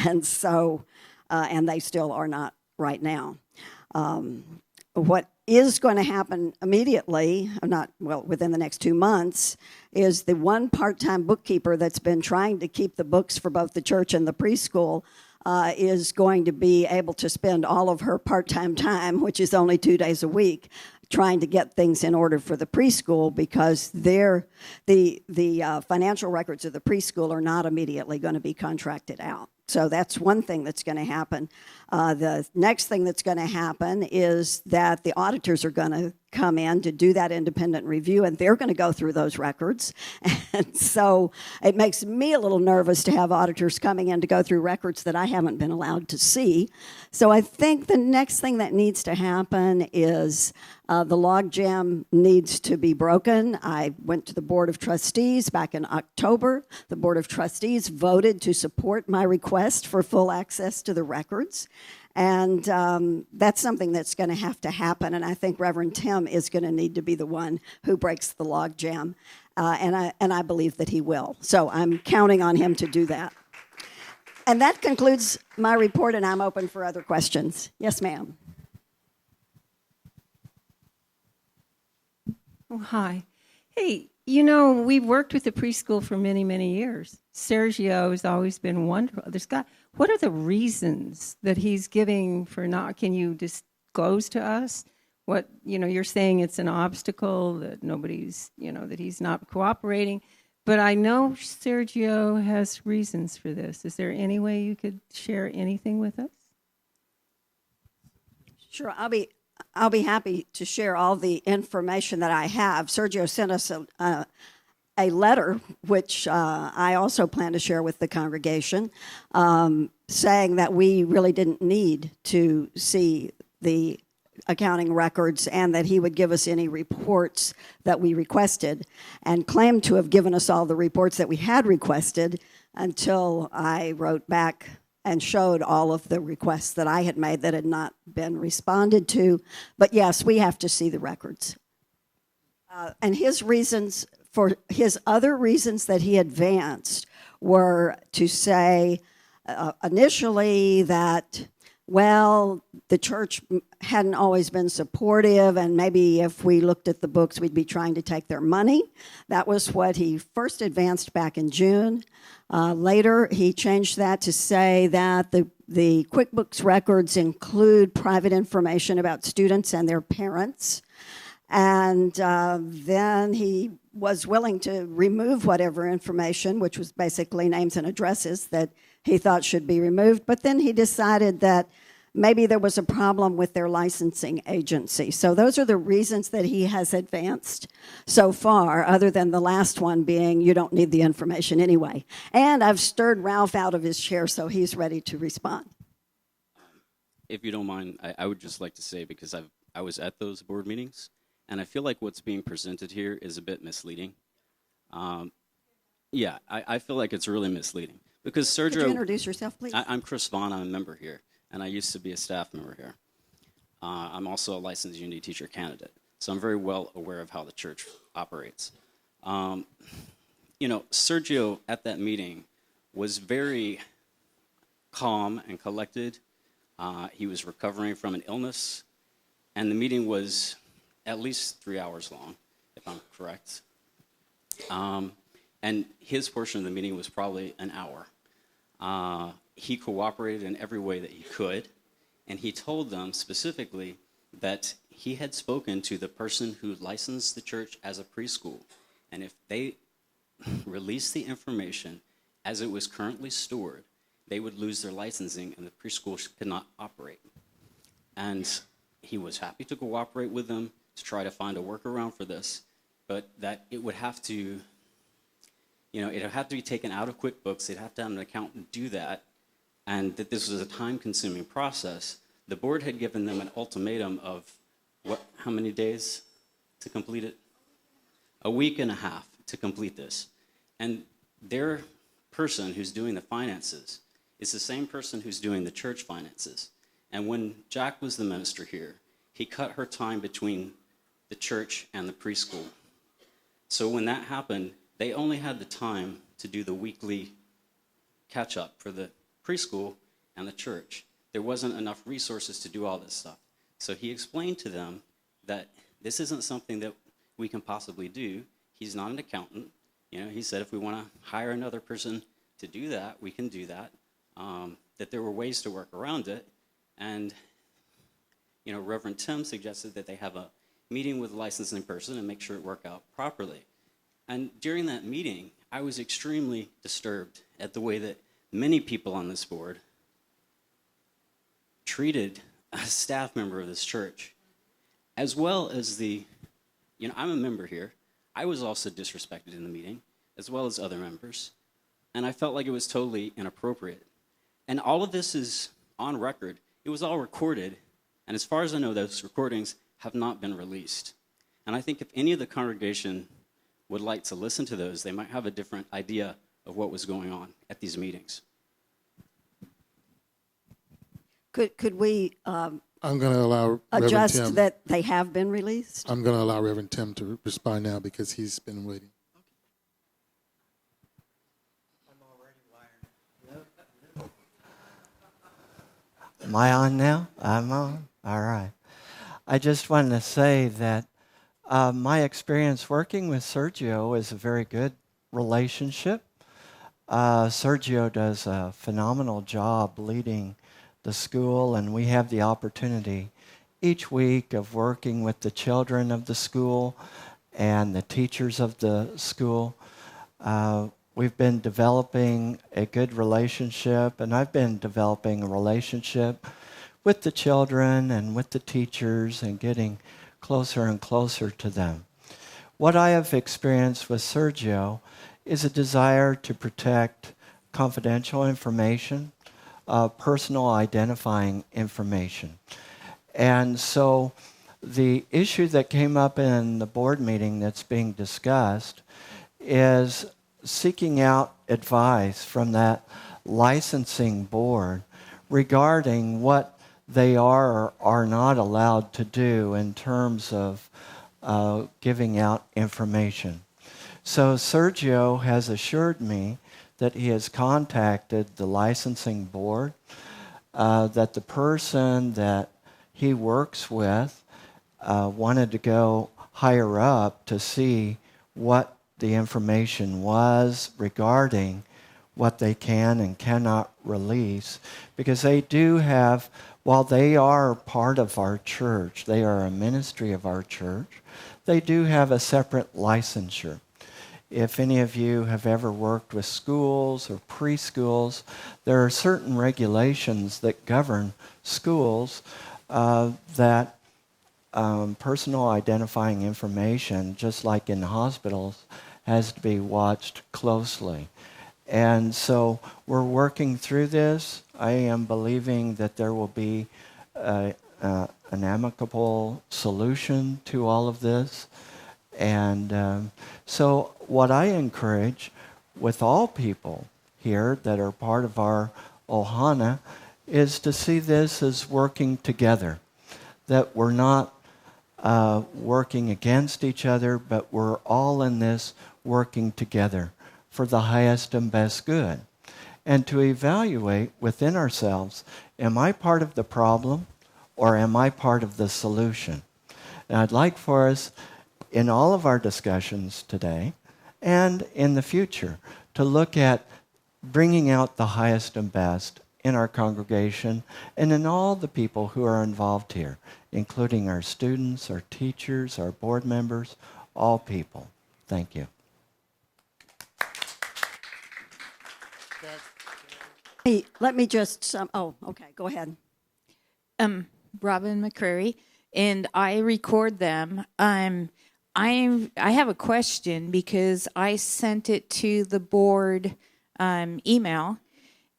And so, and they still are not right now. What is going to happen immediately, within the next 2 months, is the one part-time bookkeeper that's been trying to keep the books for both the church and the preschool is going to be able to spend all of her part-time time, which is only 2 days a week, trying to get things in order for the preschool because the financial records of the preschool are not immediately going to be contracted out. So that's one thing that's going to happen. The next thing that's going to happen is that the auditors are going to come in to do that independent review, and they're going to go through those records. And so it makes me a little nervous to have auditors coming in to go through records that I haven't been allowed to see. So I think the next thing that needs to happen is the logjam needs to be broken. I went to the Board of Trustees back in October. The Board of Trustees voted to support my request for full access to the records. And that's something that's going to have to happen. And I think Reverend Tim is going to need to be the one who breaks the logjam. And I believe that he will. So I'm counting on him to do that. And that concludes my report, and I'm open for other questions. Yes, ma'am. Oh, hi. Hey, you know, we've worked with the preschool for many, many years. Sergio has always been wonderful. What are the reasons that he's giving for not, can you disclose to us what, you're saying it's an obstacle, that nobody's, that he's not cooperating. But I know Sergio has reasons for this. Is there any way you could share anything with us? Sure, I'll be happy to share all the information that I have. Sergio sent us a letter, which I also plan to share with the congregation, saying that we really didn't need to see the accounting records and that he would give us any reports that we requested, and claimed to have given us all the reports that we had requested until I wrote back and showed all of the requests that I had made that had not been responded to. But yes, we have to see the records. And his reasons, for his other reasons that he advanced, were to say initially that, well, the church hadn't always been supportive, and maybe if we looked at the books, we'd be trying to take their money. That was what he first advanced back in June. Later, he changed that to say that the QuickBooks records include private information about students and their parents. And then he was willing to remove whatever information, which was basically names and addresses, that he thought should be removed. But then he decided that maybe there was a problem with their licensing agency. So those are the reasons that he has advanced so far, other than the last one being you don't need the information anyway. And I've stirred Ralph out of his chair, so he's ready to respond. If you don't mind, I would just like to say, because I was at those board meetings, and I feel like what's being presented here is a bit misleading. Yeah, I feel like it's really misleading. Because Sergio... Could you introduce yourself, please? I'm Chris Vaughn. I'm a member here, and I used to be a staff member here. I'm also a licensed Unity teacher candidate, so I'm very well aware of how the church operates. Sergio at that meeting was very calm and collected. He was recovering from an illness, and the meeting was at least 3 hours long, if I'm correct. And his portion of the meeting was probably an hour. He cooperated in every way that he could, and he told them specifically that he had spoken to the person who licensed the church as a preschool, and if they released the information as it was currently stored, they would lose their licensing and the preschool could not operate. And he was happy to cooperate with them to try to find a workaround for this, but that it would have to, it would have to be taken out of QuickBooks. They'd have to have an accountant do that, and that this was a time-consuming process. The board had given them an ultimatum of how many days to complete it? A week and a half to complete this. And their person who's doing the finances is the same person who's doing the church finances. And when Jack was the minister here, he cut her time between the church and the preschool. So when that happened, they only had the time to do the weekly catch-up for the preschool and the church. There wasn't enough resources to do all this stuff. So he explained to them that this isn't something that we can possibly do. He's not an accountant. He said if we want to hire another person to do that, we can do that. That there were ways to work around it. And, Reverend Tim suggested that they have a meeting with the licensing person and make sure it worked out properly. And during that meeting, I was extremely disturbed at the way that many people on this board treated a staff member of this church, as well as I'm a member here. I was also disrespected in the meeting, as well as other members, and I felt like it was totally inappropriate. And all of this is on record. It was all recorded, and as far as I know, those recordings have not been released. And I think if any of the congregation would like to listen to those, they might have a different idea of what was going on at these meetings. Could we I'm going to allow Reverend adjust Tim. that they have been released? I'm going to allow Reverend Tim to respond now because he's been waiting. Am I on now? I'm on. All right. I just wanted to say that my experience working with Sergio is a very good relationship. Sergio does a phenomenal job leading the school, and we have the opportunity each week of working with the children of the school and the teachers of the school. We've been developing a good relationship, and I've been developing a relationship with the children and with the teachers and getting closer and closer to them. What I have experienced with Sergio is a desire to protect confidential information, personal identifying information. And so the issue that came up in the board meeting that's being discussed is seeking out advice from that licensing board regarding what they are or are not allowed to do in terms of giving out information. So Sergio has assured me that he has contacted the licensing board, that the person that he works with wanted to go higher up to see what the information was regarding what they can and cannot release, because they do have, while they are part of our church, they are a ministry of our church, they do have a separate licensure. If any of you have ever worked with schools or preschools, there are certain regulations that govern schools that personal identifying information, just like in hospitals, has to be watched closely. And so we're working through this. I am believing that there will be an amicable solution to all of this. And so what I encourage with all people here that are part of our Ohana is to see this as working together, that we're not working against each other, but we're all in this working together for the highest and best good. And to evaluate within ourselves, am I part of the problem or am I part of the solution? And I'd like for us, in all of our discussions today and in the future, to look at bringing out the highest and best in our congregation and in all the people who are involved here, including our students, our teachers, our board members, all people. Thank you. Hey, let me just, okay, go ahead. Robin McCrary, and I record them. I have a question because I sent it to the board email,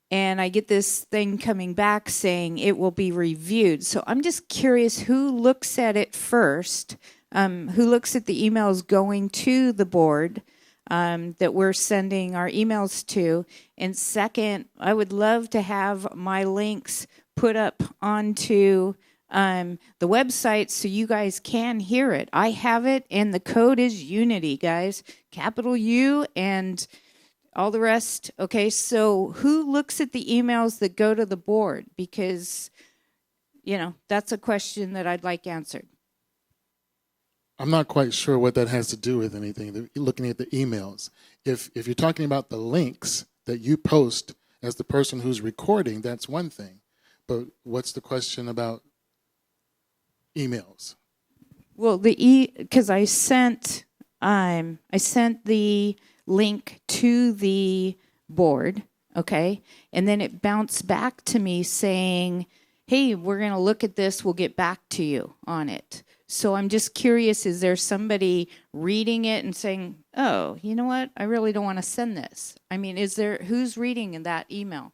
and I get this thing coming back saying it will be reviewed. So I'm just curious who looks at it first, who looks at the emails going to the board that we're sending our emails to. And second, I would love to have my links put up onto the website so you guys can hear it. I have it, and the code is Unity, guys. Capital U and all the rest. Okay, so who looks at the emails that go to the board? Because, that's a question that I'd like answered. I'm not quite sure what that has to do with anything, looking at the emails. If you're talking about the links that you post as the person who's recording, that's one thing. But what's the question about emails? Well, because I sent the link to the board, okay? And then it bounced back to me saying, hey, we're going to look at this. We'll get back to you on it. So I'm just curious, is there somebody reading it and saying, oh, you know what? I really don't want to send this. I mean, who's reading in that email?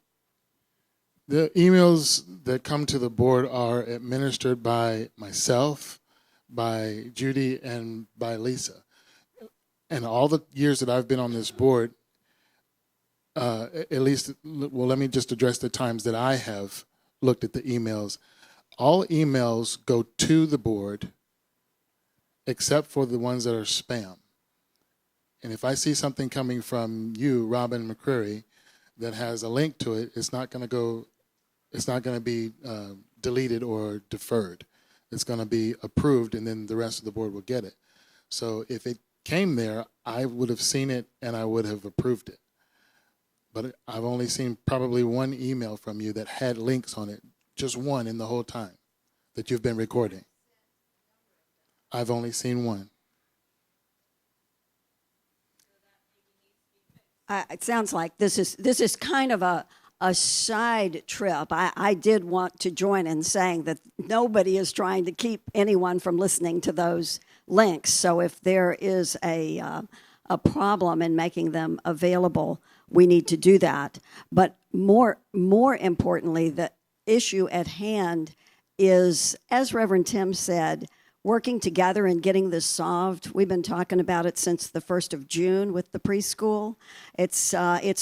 The emails that come to the board are administered by myself, by Judy, and by Lisa. And all the years that I've been on this board, at least, well, let me just address the times that I have looked at the emails. All emails go to the board except for the ones that are spam. And if I see something coming from you, Robin McCreary, that has a link to it, it's not going to be deleted or deferred. It's going to be approved, and then the rest of the board will get it. So if it came there, I would have seen it and I would have approved it. But I've only seen probably one email from you that had links on it, just one in the whole time that you've been recording. I've only seen one. It sounds like this is kind of a side trip. I did want to join in saying that nobody is trying to keep anyone from listening to those links. So if there is a problem in making them available, we need to do that. But more importantly, the issue at hand is, as Reverend Tim said, working together and getting this solved. We've been talking about it since the 1st of June with the preschool. It's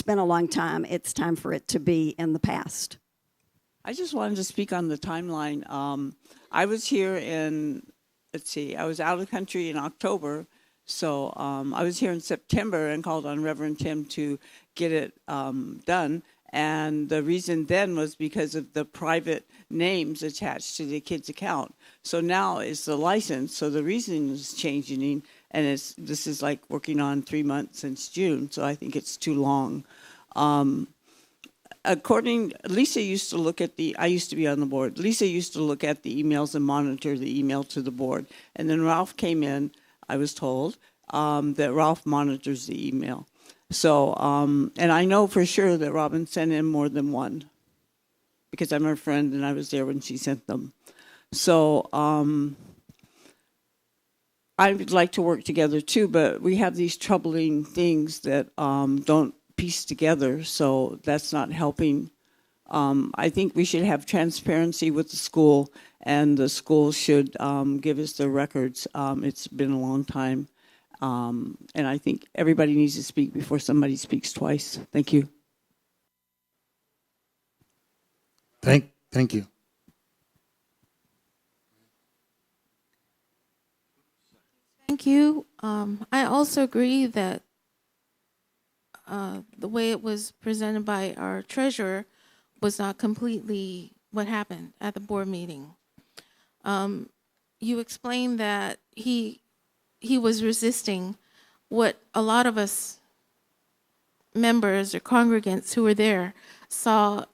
been a long time. It's time for it to be in the past. I just wanted to speak on the timeline. I was here I was out of the country in October, so I was here in September and called on Reverend Tim to get it done. And the reason then was because of the private names attached to the kid's account. So now it's the license, so the reason is changing, and this is like working on 3 months since June, so I think it's too long. Lisa used to look at I used to be on the board. Lisa used to look at the emails and monitor the email to the board. And then Ralph came in, I was told, that Ralph monitors the email. So, and I know for sure that Robin sent in more than one because I'm her friend and I was there when she sent them. So, I would like to work together too, but we have these troubling things that don't piece together, so that's not helping. I think we should have transparency with the school, and the school should give us the records. It's been a long time. And I think everybody needs to speak before somebody speaks twice. Thank you. Thank you. Thank you. I also agree that the way it was presented by our treasurer was not completely what happened at the board meeting. You explained that he was resisting what a lot of us members or congregants who were there saw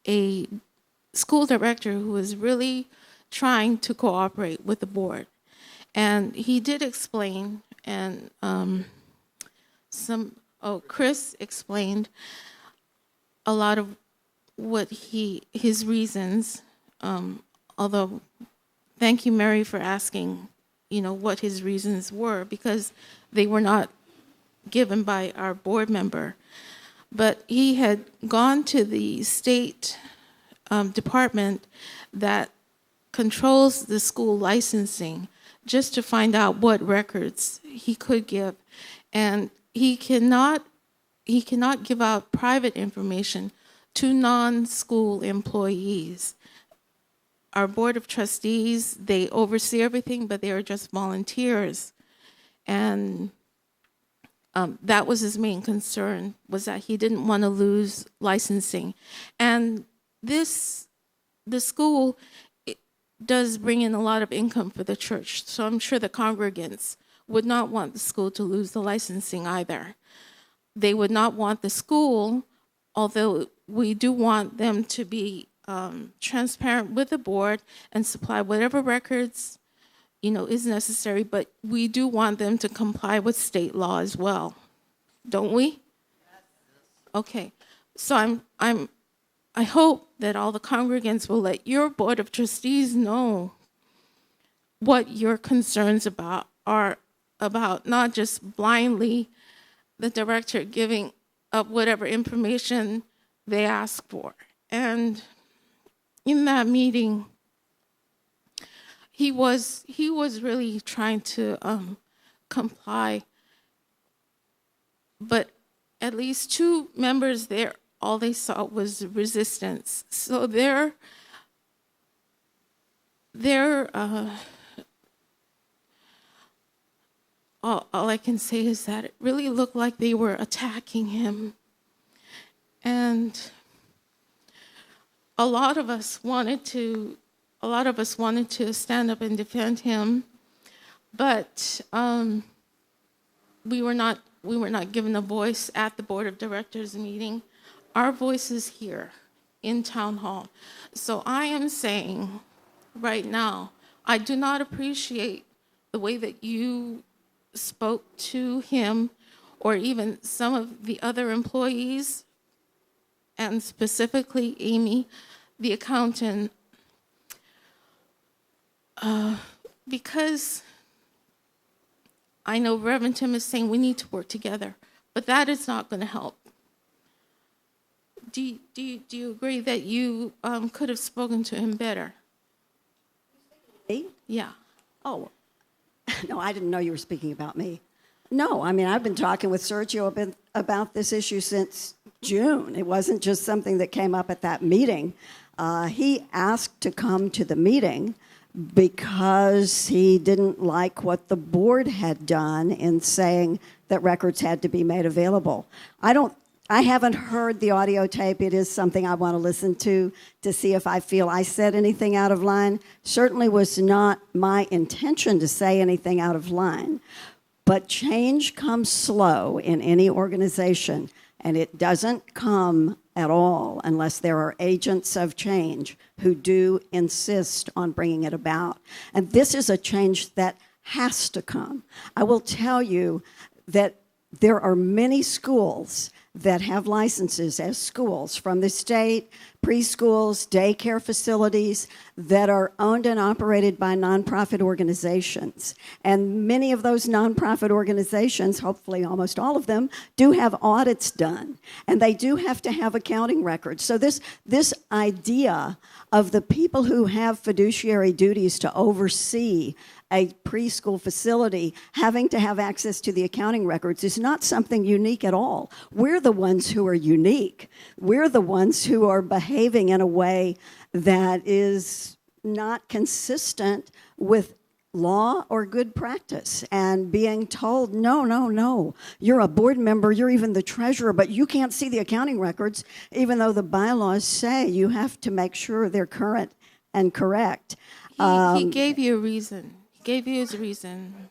a school director who was really trying to cooperate with the board. And he did explain, and Chris explained a lot of what his reasons, although thank you, Mary, for asking, what his reasons were, because they were not given by our board member. But he had gone to the state department that controls the school licensing just to find out what records he could give. And he cannot give out private information to non-school employees. Our board of trustees, they oversee everything, but they are just volunteers. And that was his main concern, was that he didn't want to lose licensing. And the school does bring in a lot of income for the church, so I'm sure the congregants would not want the school to lose the licensing either. They would not want the school, although we do want them to be transparent with the board and supply whatever records is necessary, but we do want them to comply with state law as well, don't we? Okay, so I hope that all the congregants will let your board of trustees know what your concerns are about, not just blindly the director giving up whatever information they ask for. And in that meeting, he was really trying to comply, but at least 2 members there, all they saw was resistance. So all I can say is that it really looked like they were attacking him. And a lot of us wanted to stand up and defend him, but we were not given a voice at the board of directors meeting. Our voice is here in town hall. So I am saying right now, I do not appreciate the way that you spoke to him or even some of the other employees, and specifically Amy, the accountant, because I know Reverend Tim is saying we need to work together, but that is not going to help. Do you agree that you could have spoken to him better? Me? Yeah. Oh, no, I didn't know you were speaking about me. No, I mean, I've been talking with Sergio about this issue since June. It wasn't just something that came up at that meeting. He asked to come to the meeting because he didn't like what the board had done in saying that records had to be made available. I haven't heard the audio tape. It is something I want to listen to see if I feel I said anything out of line. Certainly was not my intention to say anything out of line. But change comes slow in any organization, and it doesn't come at all unless there are agents of change who do insist on bringing it about. And this is a change that has to come. I will tell you that there are many schools that have licenses as schools from the state, preschools, daycare facilities that are owned and operated by nonprofit organizations. And many of those nonprofit organizations, hopefully almost all of them, do have audits done. And they do have to have accounting records. So this idea of the people who have fiduciary duties to oversee a preschool facility having to have access to the accounting records is not something unique at all. We're the ones who are unique. We're the ones who are behaving in a way that is not consistent with law or good practice, and being told, no, you're a board member, you're even the treasurer, but you can't see the accounting records, even though the bylaws say you have to make sure they're current and correct. He gave you a reason. He gave you his reason.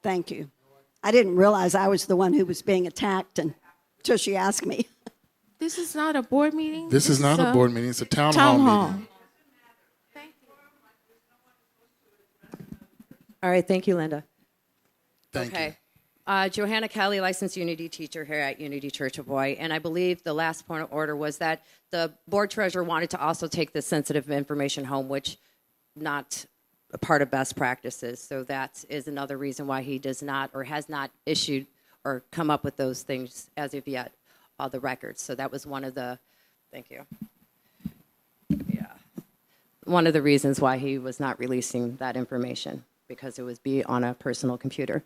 Thank you. I didn't realize I was the one who was being attacked until she asked me. This is not a board meeting. This is not a board meeting, it's a town town hall hall. meeting. All right, thank you, Linda. Thank you. Okay. Johanna Kelly, licensed Unity teacher here at Unity Church of Hawaii, and I believe the last point of order was that the board treasurer wanted to also take this sensitive information home, which not a part of best practices. So that is another reason why he does not or has not issued or come up with those things as of yet, the records. So that was one of the, thank you. Yeah. One of the reasons why he was not releasing that information, because it would be on a personal computer.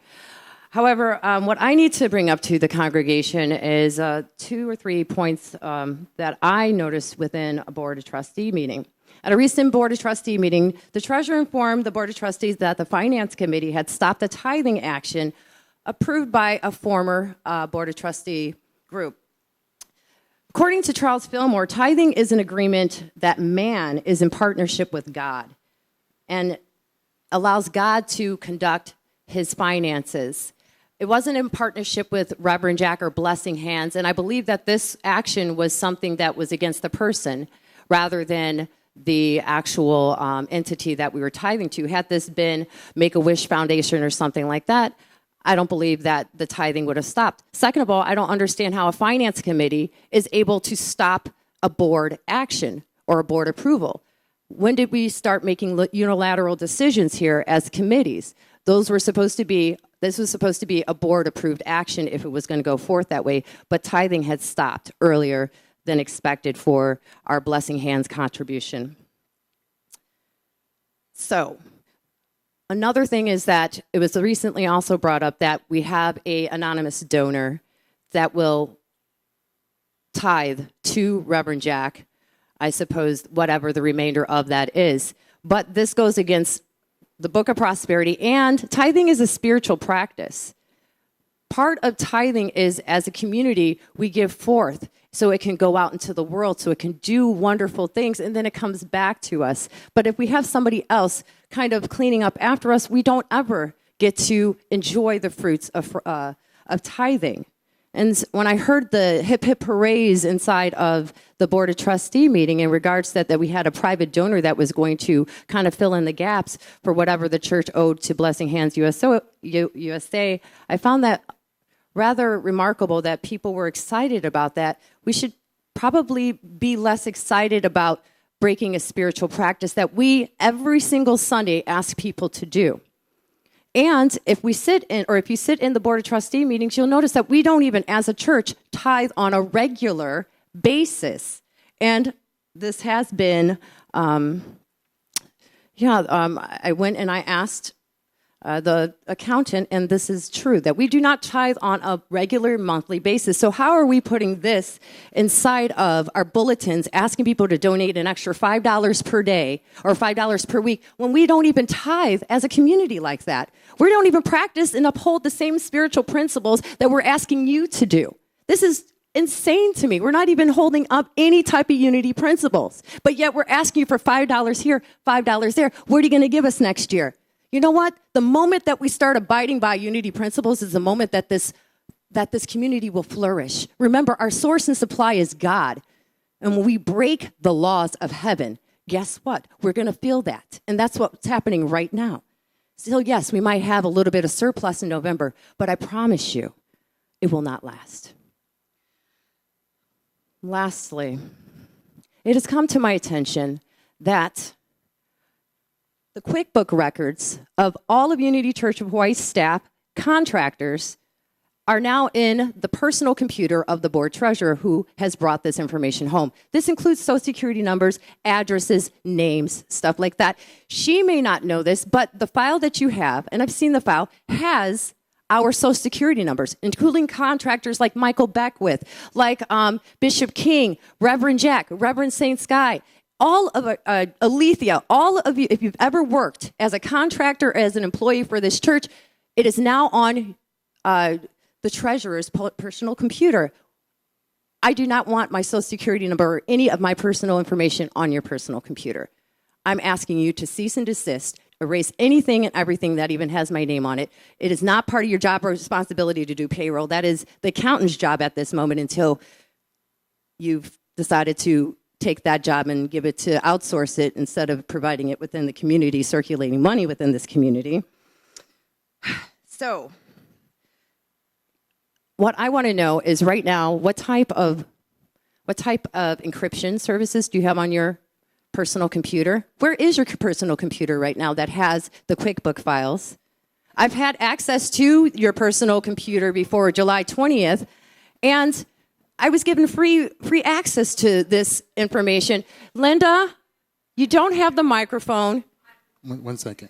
However, what I need to bring up to the congregation is 2 or 3 points that I noticed within a Board of Trustee meeting. At a recent Board of Trustee meeting, the treasurer informed the Board of Trustees that the Finance Committee had stopped the tithing action approved by a former Board of Trustee group. According to Charles Fillmore, tithing is an agreement that man is in partnership with God and allows God to conduct his finances. It wasn't in partnership with Reverend Jack or Blessing Hands, and I believe that this action was something that was against the person rather than the actual entity that we were tithing to. Had this been Make-A-Wish Foundation or something like that, I don't believe that the tithing would have stopped. Second of all, I don't understand how a finance committee is able to stop a board action or a board approval. When did we start making unilateral decisions here as committees? This was supposed to be a board-approved action if it was going to go forth that way, but tithing had stopped earlier than expected for our Blessing Hands contribution. So, another thing is that it was recently also brought up that we have an anonymous donor that will tithe to Reverend Jack, I suppose, whatever the remainder of that is. But this goes against the Book of Prosperity, and tithing is a spiritual practice. Part of tithing is, as a community, we give forth so it can go out into the world, so it can do wonderful things, and then it comes back to us. But if we have somebody else kind of cleaning up after us, we don't ever get to enjoy the fruits of tithing. And when I heard the hip hip hoorays inside of the Board of Trustee meeting in regards to that we had a private donor that was going to kind of fill in the gaps for whatever the church owed to Blessing Hands USA, I found that rather remarkable that people were excited about that. We should probably be less excited about breaking a spiritual practice that we every single Sunday ask people to do. And if you sit in the Board of Trustee meetings, you'll notice that we don't even, as a church, tithe on a regular basis. And this has been, I went and I asked the accountant, and this is true, that we do not tithe on a regular monthly basis. So how are we putting this inside of our bulletins, asking people to donate an extra $5 per day or $5 per week when we don't even tithe as a community like that? We don't even practice and uphold the same spiritual principles that we're asking you to do. This is insane to me. We're not even holding up any type of unity principles, but yet we're asking you for $5 here, $5 there. What are you going to give us next year? You know what? The moment that we start abiding by unity principles is the moment that this community will flourish. Remember, our source and supply is God. And when we break the laws of heaven, guess what? We're going to feel that. And that's what's happening right now. Still, yes, we might have a little bit of surplus in November, but I promise you, it will not last. Lastly, it has come to my attention that the QuickBook records of all of Unity Church of Hawaii staff, contractors, are now in the personal computer of the board treasurer who has brought this information home. This includes social security numbers, addresses, names, stuff like that. She may not know this, but the file that you have, and I've seen the file, has our social security numbers, including contractors like Michael Beckwith, like Bishop King, Reverend Jack, Reverend St. Sky, all of Alethea, all of you, if you've ever worked as a contractor, as an employee for this church, it is now on the treasurer's personal computer. I do not want my social security number or any of my personal information on your personal computer. I'm asking you to cease and desist, erase anything and everything that even has my name on it. It is not part of your job or responsibility to do payroll. That is the accountant's job at this moment until you've decided to take that job and give it to outsource it instead of providing it within the community, circulating money within this community. So what I want to know is right now, what type of encryption services do you have on your personal computer? Where is your personal computer right now that has the QuickBook files? I've had access to your personal computer before July 20th, and I was given free access to this information. Linda, you don't have the microphone. One second.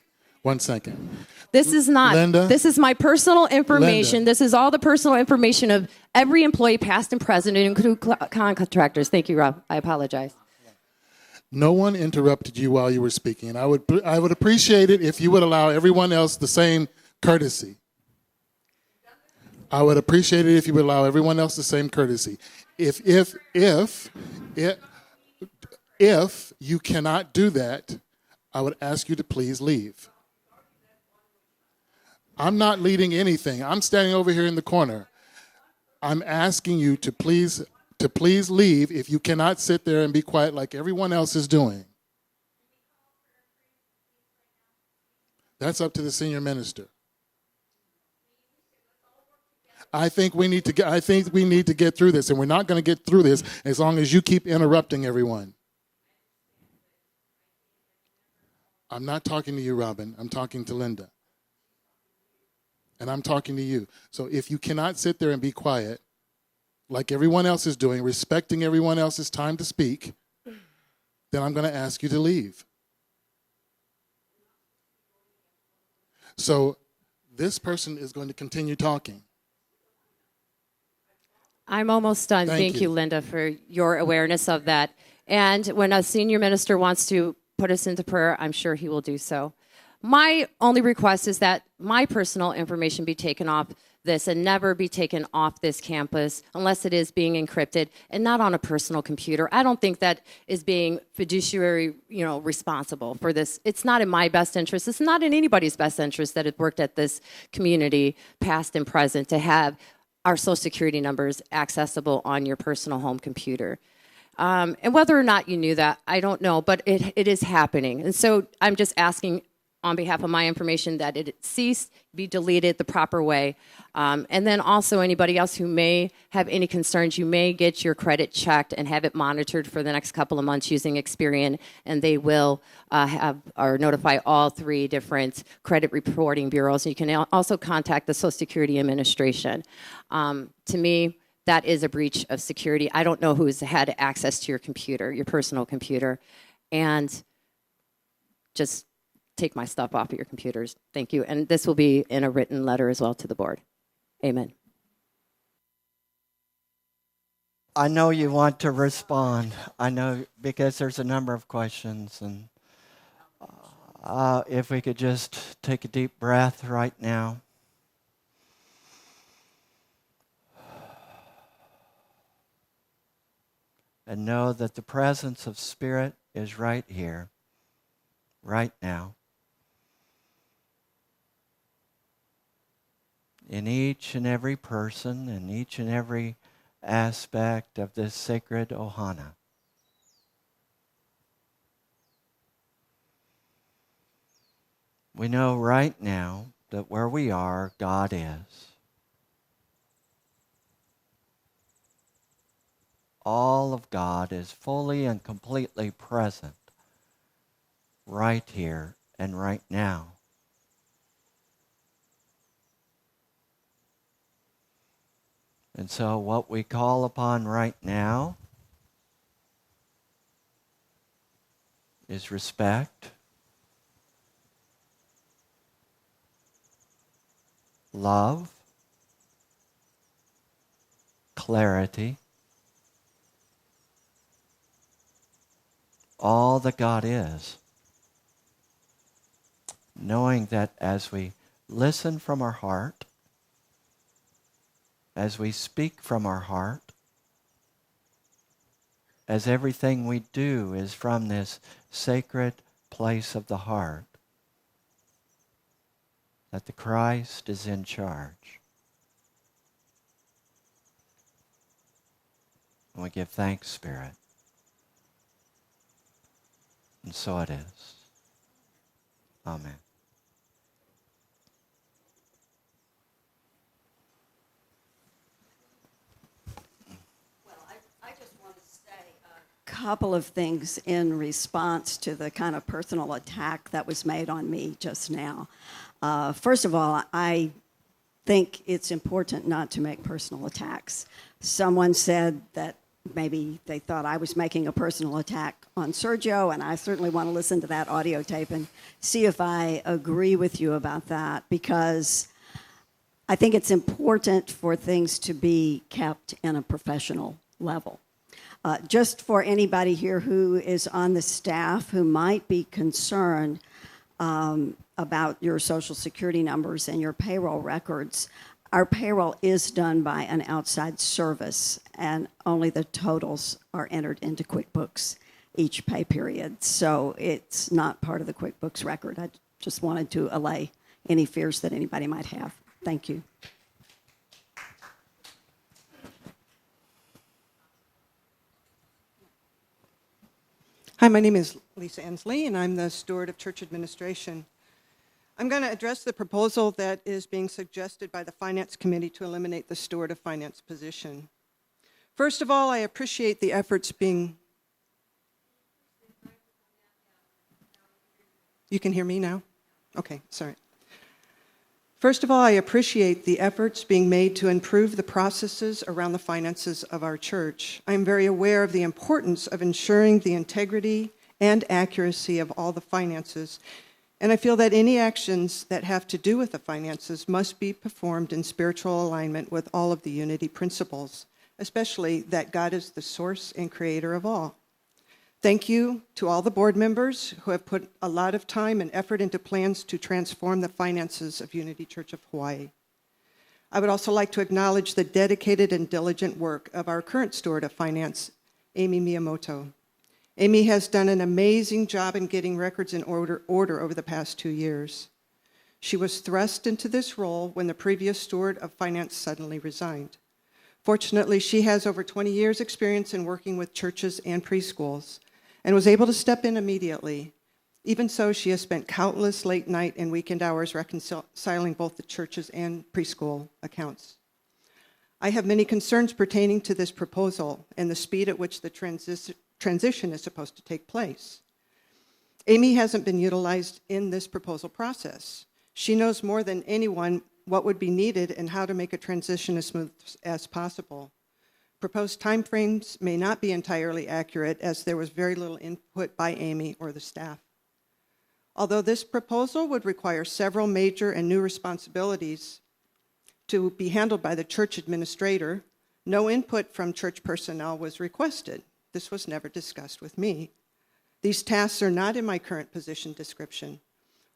This is not, Linda? This is my personal information. Linda. This is all the personal information of every employee, past and present, including contractors. Thank you, Rob. I apologize. No one interrupted you while you were speaking. I would appreciate it if you would allow everyone else the same courtesy. I would appreciate it if you would allow everyone else the same courtesy. If you cannot do that, I would ask you to please leave. I'm not leading anything. I'm standing over here in the corner. I'm asking you to please leave if you cannot sit there and be quiet like everyone else is doing. That's up to the senior minister. I think we need to get through this, and we're not going to get through this as long as you keep interrupting everyone. I'm not talking to you, Robin. I'm talking to Linda. And I'm talking to you. So if you cannot sit there and be quiet, like everyone else is doing, respecting everyone else's time to speak, then I'm going to ask you to leave. So this person is going to continue talking. I'm almost done. Thank you, Linda, for your awareness of that. And when a senior minister wants to put us into prayer, I'm sure he will do so. My only request is that my personal information be taken off this and never be taken off this campus unless it is being encrypted and not on a personal computer. I don't think that is being fiduciary, responsible for this. It's not in my best interest. It's not in anybody's best interest that has worked at this community, past and present, to have our social security numbers accessible on your personal home computer. And whether or not you knew that, I don't know, but it is happening. And so I'm just asking on behalf of my information that it cease, be deleted the proper way. And then also anybody else who may have any concerns, you may get your credit checked and have it monitored for the next couple of months using Experian, and they will notify all 3 different credit reporting bureaus. You can also contact the Social Security Administration. To me, that is a breach of security. I don't know who's had access to your computer, your personal computer, and just take my stuff off of your computers. Thank you. And this will be in a written letter as well to the board. Amen. I know you want to respond. I know because there's a number of questions. And if we could just take a deep breath right now. And know that the presence of Spirit is right here, right now. In each and every person, in each and every aspect of this sacred ohana. We know right now that where we are, God is. All of God is fully and completely present right here and right now. And so what we call upon right now is respect, love, clarity, all that God is. Knowing that as we listen from our heart, as we speak from our heart, as everything we do is from this sacred place of the heart, that the Christ is in charge. And we give thanks, Spirit. And so it is. Amen. Couple of things in response to the kind of personal attack that was made on me just now. First of all, I think it's important not to make personal attacks. Someone said that maybe they thought I was making a personal attack on Sergio, and I certainly want to listen to that audio tape and see if I agree with you about that, because I think it's important for things to be kept in a professional level. Just for anybody here who is on the staff who might be concerned about your Social Security numbers and your payroll records, our payroll is done by an outside service, and only the totals are entered into QuickBooks each pay period. So it's not part of the QuickBooks record. I just wanted to allay any fears that anybody might have. Thank you. Hi, my name is Lisa Ensley, and I'm the Steward of Church Administration. I'm going to address the proposal that is being suggested by the Finance Committee to eliminate the Steward of Finance position. First of all, I appreciate the efforts being... You can hear me now? Okay, sorry. First of all, I appreciate the efforts being made to improve the processes around the finances of our church. I'm very aware of the importance of ensuring the integrity and accuracy of all the finances, and I feel that any actions that have to do with the finances must be performed in spiritual alignment with all of the unity principles, especially that God is the source and creator of all. Thank you to all the board members who have put a lot of time and effort into plans to transform the finances of Unity Church of Hawaii. I would also like to acknowledge the dedicated and diligent work of our current Steward of Finance, Amy Miyamoto. Amy has done an amazing job in getting records in order over the past 2 years. She was thrust into this role when the previous Steward of Finance suddenly resigned. Fortunately, she has over 20 years' experience in working with churches and preschools, and was able to step in immediately. Even so, she has spent countless late night and weekend hours reconciling both the churches and preschool accounts. I have many concerns pertaining to this proposal and the speed at which the transition is supposed to take place. Amy hasn't been utilized in this proposal process. She knows more than anyone what would be needed and how to make a transition as smooth as possible. Proposed timeframes may not be entirely accurate, as there was very little input by Amy or the staff. Although this proposal would require several major and new responsibilities to be handled by the church administrator, no input from church personnel was requested. This was never discussed with me. These tasks are not in my current position description.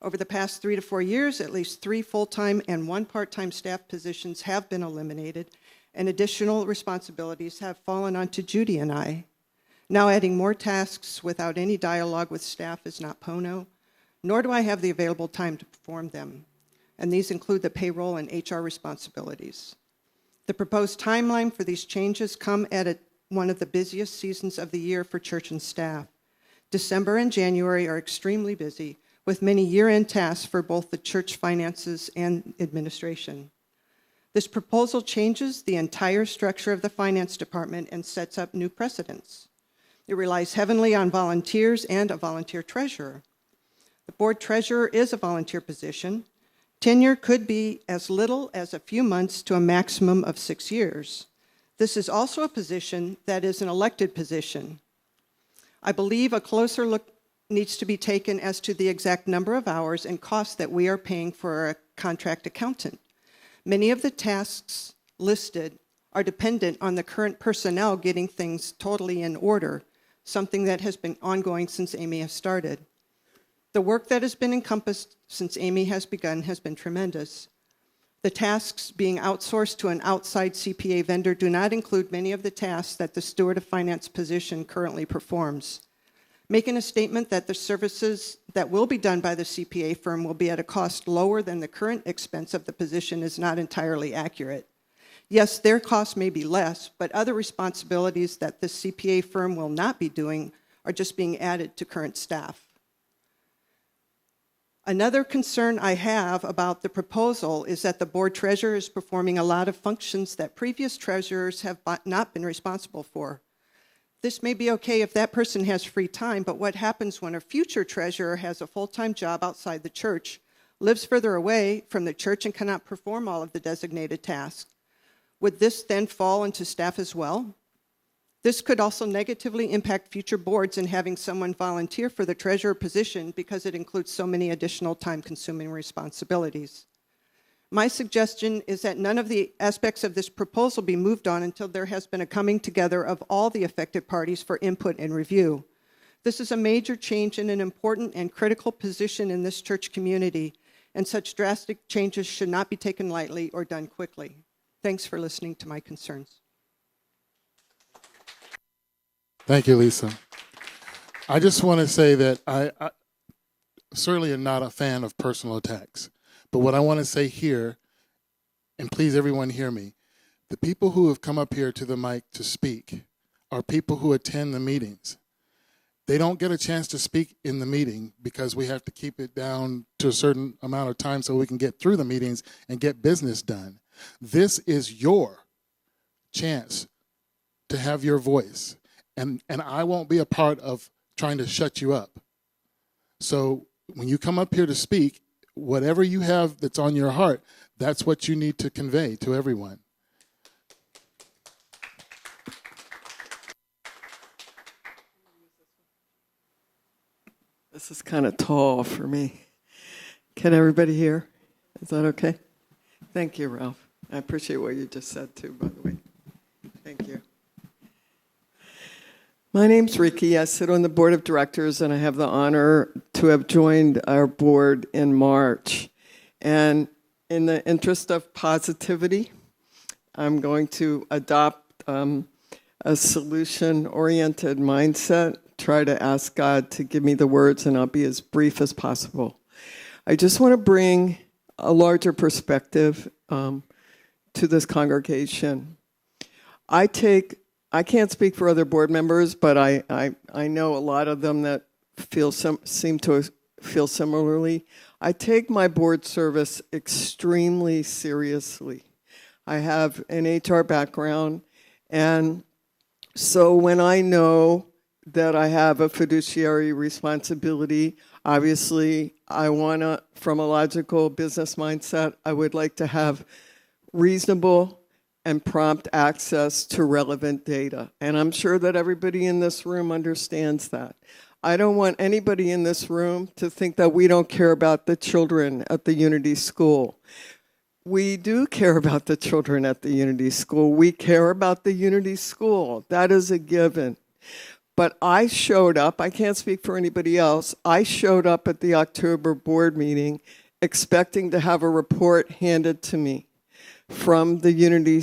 Over the past 3 to 4 years, at least 3 full-time and 1 part-time staff positions have been eliminated, and additional responsibilities have fallen onto Judy and I. Now adding more tasks without any dialogue with staff is not Pono, nor do I have the available time to perform them. And these include the payroll and HR responsibilities. The proposed timeline for these changes come at one of the busiest seasons of the year for church and staff. December and January are extremely busy, with many year-end tasks for both the church finances and administration. This proposal changes the entire structure of the finance department and sets up new precedents. It relies heavily on volunteers and a volunteer treasurer. The board treasurer is a volunteer position. Tenure could be as little as a few months to a maximum of 6 years. This is also a position that is an elected position. I believe a closer look needs to be taken as to the exact number of hours and costs that we are paying for a contract accountant. Many of the tasks listed are dependent on the current personnel getting things totally in order, something that has been ongoing since Amy has started. The work that has been encompassed since Amy has begun has been tremendous. The tasks being outsourced to an outside CPA vendor do not include many of the tasks that the Steward of Finance position currently performs. Making a statement that the services that will be done by the CPA firm will be at a cost lower than the current expense of the position is not entirely accurate. Yes, their cost may be less, but other responsibilities that the CPA firm will not be doing are just being added to current staff. Another concern I have about the proposal is that the board treasurer is performing a lot of functions that previous treasurers have not been responsible for. This may be okay if that person has free time, but what happens when a future treasurer has a full-time job outside the church, lives further away from the church, and cannot perform all of the designated tasks? Would this then fall into staff as well? This could also negatively impact future boards in having someone volunteer for the treasurer position because it includes so many additional time-consuming responsibilities. My suggestion is that none of the aspects of this proposal be moved on until there has been a coming together of all the affected parties for input and review. This is a major change in an important and critical position in this church community, and such drastic changes should not be taken lightly or done quickly. Thanks for listening to my concerns. Thank you, Lisa. I just want to say that I certainly am not a fan of personal attacks. But what I want to say here, and please everyone hear me, the people who have come up here to the mic to speak are people who attend the meetings. They don't get a chance to speak in the meeting because we have to keep it down to a certain amount of time so we can get through the meetings and get business done. This is your chance to have your voice. And I won't be a part of trying to shut you up. So when you come up here to speak, whatever you have that's on your heart, that's what you need to convey to everyone. This is kind of tall for me. Can everybody hear? Is that okay? Thank you, Ralph. I appreciate what you just said, too, by the way. Thank you. My name's Ricky. I sit on the board of directors, and I have the honor to have joined our board in March. And in the interest of positivity, I'm going to adopt a solution-oriented mindset, try to ask God to give me the words, and I'll be as brief as possible. I just want to bring a larger perspective to this congregation. I can't speak for other board members, but I know a lot of them that seem to feel similarly. I take my board service extremely seriously. I have an HR background, and so when I know that I have a fiduciary responsibility, obviously I want to, from a logical business mindset, I would like to have reasonable and prompt access to relevant data. And I'm sure that everybody in this room understands that. I don't want anybody in this room to think that we don't care about the children at the Unity School. We do care about the children at the Unity School. We care about the Unity School. That is a given. But I showed up, I can't speak for anybody else, I showed up at the October board meeting expecting to have a report handed to me from the Unity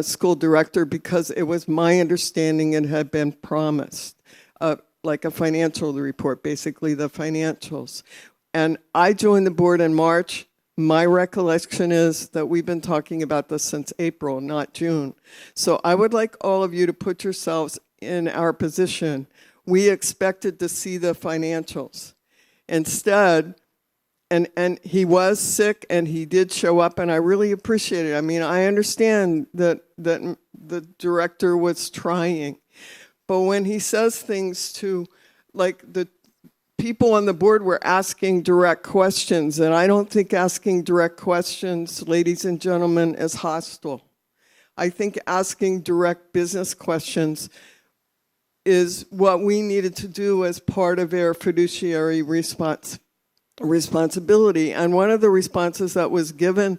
school director because it was my understanding it had been promised, like a financial report, basically the financials. And I joined the board in March. My recollection is that we've been talking about this since April, not June. So I would like all of you to put yourselves in our position. We expected to see the financials. Instead, and he was sick, and he did show up, and I really appreciate it. I mean, I understand that the director was trying, but when he says things to, like, the people on the board were asking direct questions, and I don't think asking direct questions, ladies and gentlemen, is hostile. I think asking direct business questions is what we needed to do as part of our fiduciary responsibility. And one of the responses that was given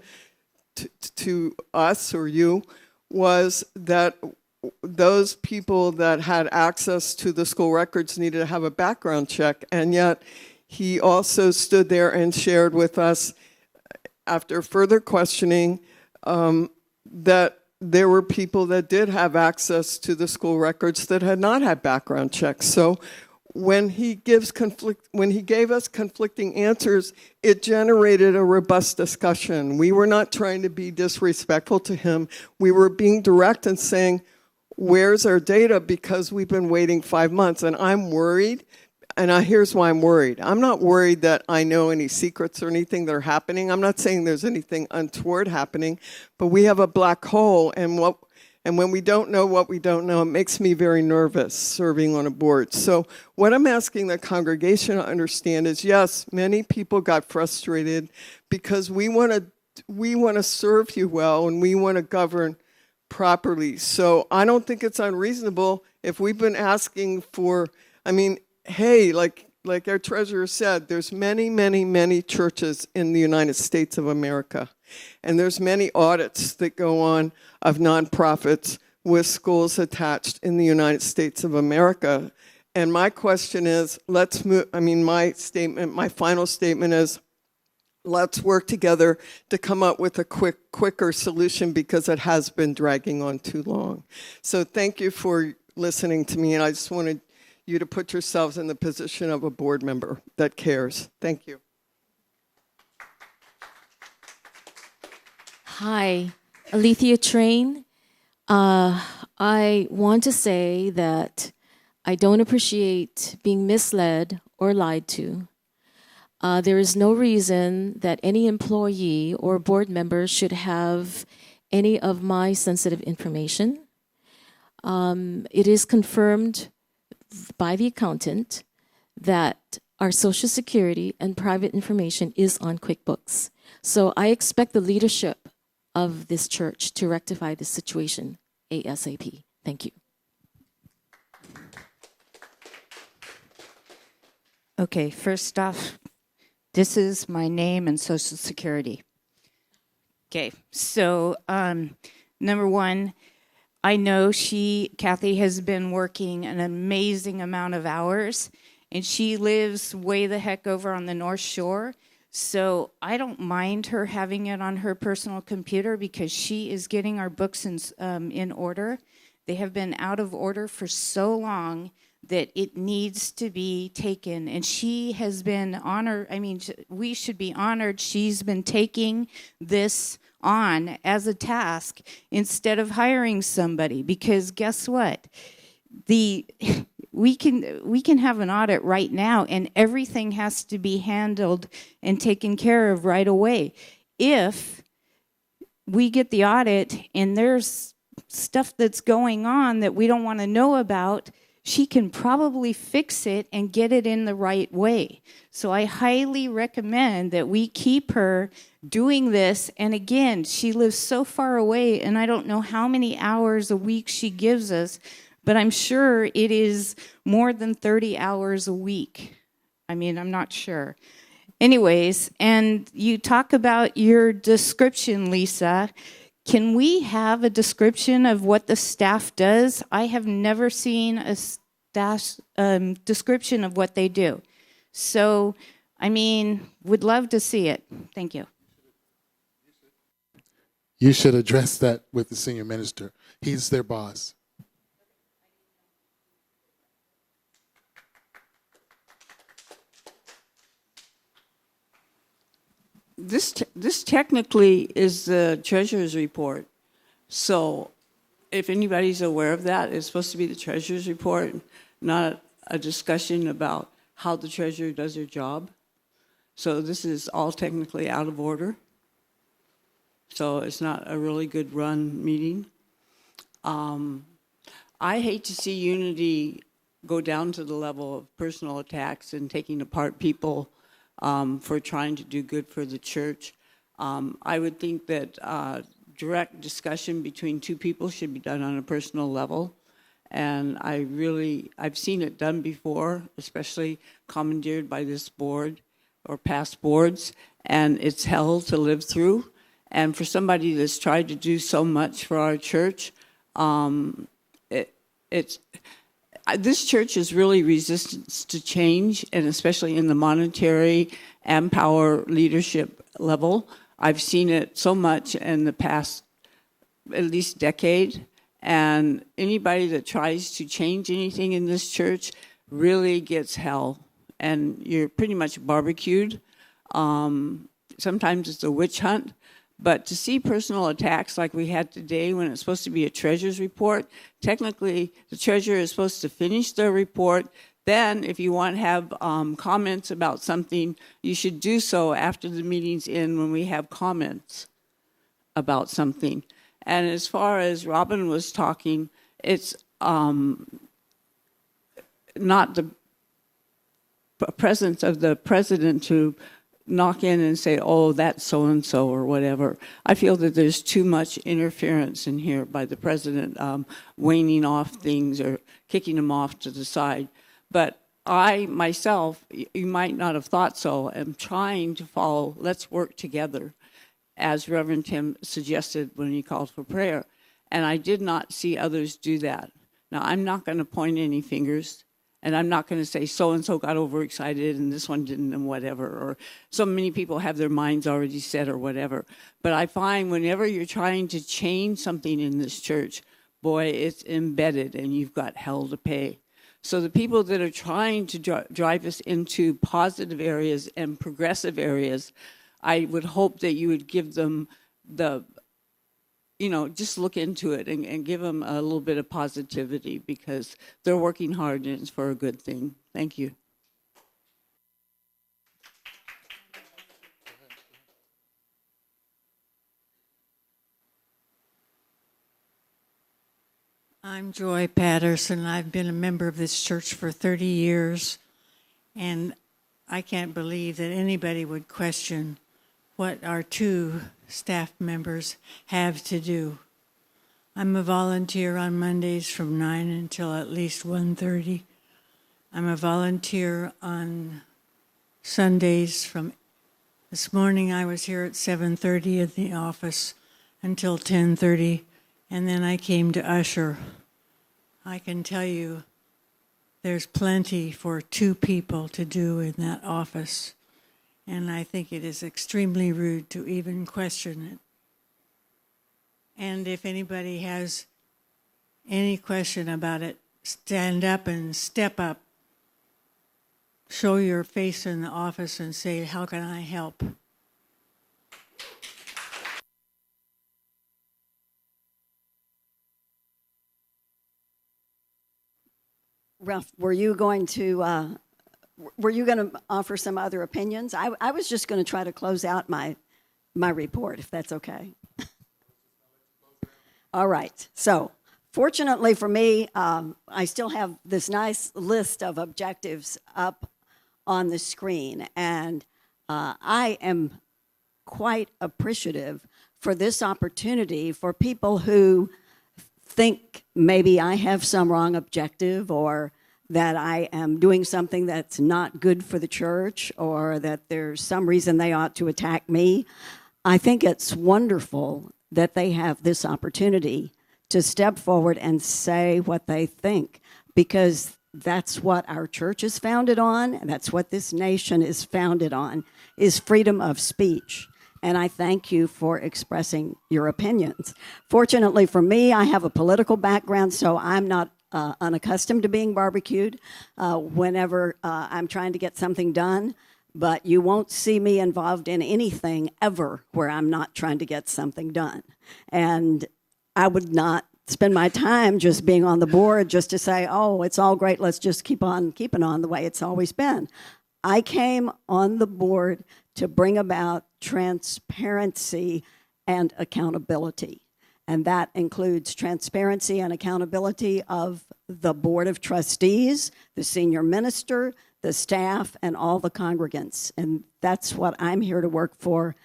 to us or you was that those people that had access to the school records needed to have a background check. And yet he also stood there and shared with us, after further questioning, that there were people that did have access to the school records that had not had background checks. So when he gave us conflicting answers, it generated a robust discussion. We were not trying to be disrespectful to him. We were being direct and saying, where's our data? Because we've been waiting 5 months, and I'm worried. And here's why I'm worried. I'm not worried that I know any secrets or anything that are happening. I'm not saying there's anything untoward happening, but we have a black hole, and when we don't know what we don't know, it makes me very nervous serving on a board. So what I'm asking the congregation to understand is, yes, many people got frustrated because we want to serve you well, and we want to govern properly. So I don't think it's unreasonable if we've been asking for, hey, like our treasurer said, there's many, many, many churches in the United States of America. And there's many audits that go on of nonprofits with schools attached in the United States of America. And my question is, my final statement is, let's work together to come up with a quicker solution, because it has been dragging on too long. So thank you for listening to me, and I just wanted you to put yourselves in the position of a board member that cares. Thank you. Hi, Alethea Train. I want to say that I don't appreciate being misled or lied to. There is no reason that any employee or board member should have any of my sensitive information. It is confirmed by the accountant that our Social Security and private information is on QuickBooks. So I expect the leadership of this church to rectify this situation ASAP. Thank you. Okay, first off, this is my name and Social Security. Okay, so number one, I know Kathy has been working an amazing amount of hours, and she lives way the heck over on the North Shore. So I don't mind her having it on her personal computer, because she is getting our books in order. They have been out of order for so long that it needs to be taken. And she has been honored. We should be honored. She's been taking this on as a task instead of hiring somebody, because guess what? We can have an audit right now, and everything has to be handled and taken care of right away. If we get the audit and there's stuff that's going on that we don't want to know about, she can probably fix it and get it in the right way. So I highly recommend that we keep her doing this. And again, she lives so far away, and I don't know how many hours a week she gives us, but I'm sure it is more than 30 hours a week. I'm not sure. Anyways, and you talk about your description, Lisa. Can we have a description of what the staff does? I have never seen a staff description of what they do. So, would love to see it. Thank you. You should address that with the senior minister. He's their boss. This technically is the treasurer's report. So if anybody's aware of that, it's supposed to be the treasurer's report, not a discussion about how the treasurer does her job. So this is all technically out of order. So it's not a really good run meeting. I hate to see Unity go down to the level of personal attacks and taking apart people for trying to do good for the church. I would think that direct discussion between two people should be done on a personal level. And I've seen it done before, especially commandeered by this board or past boards, and it's hell to live through. And for somebody that's tried to do so much for our church, this church is really resistant to change, and especially in the monetary and power leadership level. I've seen it so much in the past at least decade, and anybody that tries to change anything in this church really gets hell, and you're pretty much barbecued. Sometimes it's a witch hunt, but to see personal attacks like we had today when it's supposed to be a treasurer's report, technically the treasurer is supposed to finish their report. Then if you want to have comments about something, you should do so after the meeting's in when we have comments about something. And as far as Robin was talking, it's not the presence of the president to knock in and say, oh, that's so-and-so or whatever. I feel that there's too much interference in here by the president waning off things or kicking them off to the side. But I, myself, you might not have thought so, am trying to follow, let's work together, as Reverend Tim suggested when he called for prayer. And I did not see others do that. Now, I'm not going to point any fingers, and I'm not going to say so-and-so got overexcited and this one didn't and whatever, or so many people have their minds already set or whatever. But I find whenever you're trying to change something in this church, boy, it's embedded and you've got hell to pay. So the people that are trying to drive us into positive areas and progressive areas, I would hope that you would give them just look into it and give them a little bit of positivity, because they're working hard and it's for a good thing. Thank you. I'm Joy Patterson. I've been a member of this church for 30 years, and I can't believe that anybody would question what our two staff members have to do. I'm a volunteer on Mondays from 9 until at least 1:30. I'm a volunteer on Sundays from, this morning I was here at 7:30 at the office until 10:30, and then I came to usher. I can tell you there's plenty for two people to do in that office. And I think it is extremely rude to even question it. And if anybody has any question about it, stand up and step up. Show your face in the office and say, how can I help? Ralph, were you going to offer some other opinions? I was just going to try to close out my report, if that's okay. All right. So, fortunately for me, I still have this nice list of objectives up on the screen, and I am quite appreciative for this opportunity for people who think maybe I have some wrong objective, or that I am doing something that's not good for the church, or that there's some reason they ought to attack me. I think it's wonderful that they have this opportunity to step forward and say what they think, because that's what our church is founded on, and that's what this nation is founded on, is freedom of speech. And I thank you for expressing your opinions. Fortunately for me, I have a political background, so I'm not unaccustomed to being barbecued whenever I'm trying to get something done. But you won't see me involved in anything ever where I'm not trying to get something done. And I would not spend my time just being on the board just to say, oh, it's all great, let's just keep on keeping on the way it's always been. I came on the board to bring about transparency and accountability. And that includes transparency and accountability of the Board of Trustees, the senior minister, the staff, and all the congregants. And that's what I'm here to work for.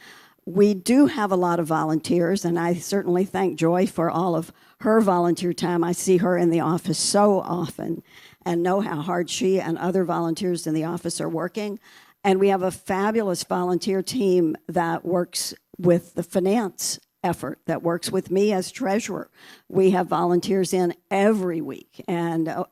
We do have a lot of volunteers, and I certainly thank Joy for all of her volunteer time. I see her in the office so often and know how hard she and other volunteers in the office are working. And we have a fabulous volunteer team that works with the finance effort that works with me as treasurer. We have volunteers in every week, and a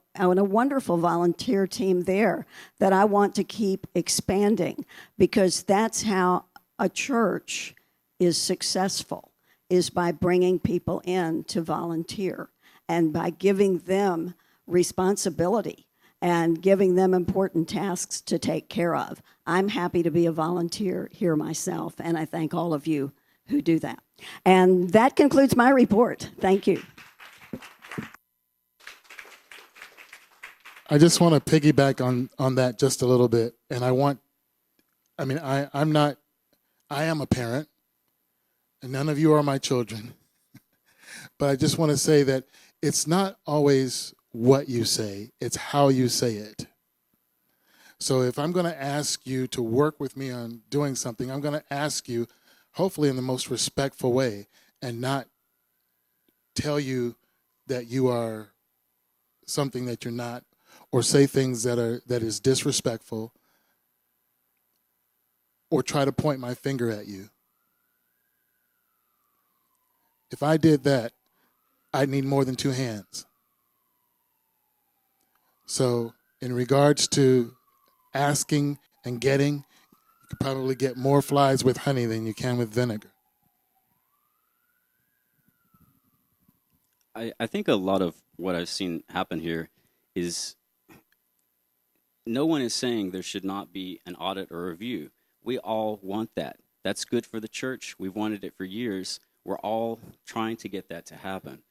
wonderful volunteer team there that I want to keep expanding, because that's how a church is successful, is by bringing people in to volunteer and by giving them responsibility and giving them important tasks to take care of. I'm happy to be a volunteer here myself, and I thank all of you who do that. And that concludes my report. Thank you. I just want to piggyback on that just a little bit. And I am a parent, and none of you are my children. But I just want to say that it's not always what you say, it's how you say it. So if I'm going to ask you to work with me on doing something, I'm going to ask you, hopefully in the most respectful way, and not tell you that you are something that you're not, or say things that is disrespectful, or try to point my finger at you. If I did that, I'd need more than two hands. So in regards to asking and getting, you could probably get more flies with honey than you can with vinegar. I think a lot of what I've seen happen here is no one is saying there should not be an audit or review. We all want that. That's good for the church. We've wanted it for years. We're all trying to get that to happen.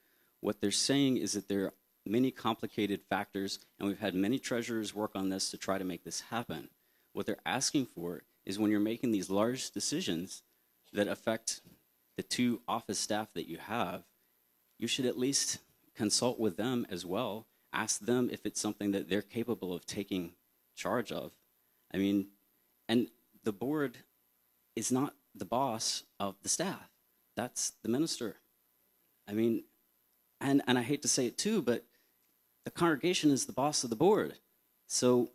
What they're saying is that there are many complicated factors, and we've had many treasurers work on this to try to make this happen. What they're asking for is when you're making these large decisions that affect the two office staff that you have, you should at least consult with them as well. Ask them if it's something that they're capable of taking charge of. I mean, and the board is not the boss of the staff. That's the minister. I mean, and I hate to say it too, but the congregation is the boss of the board. So,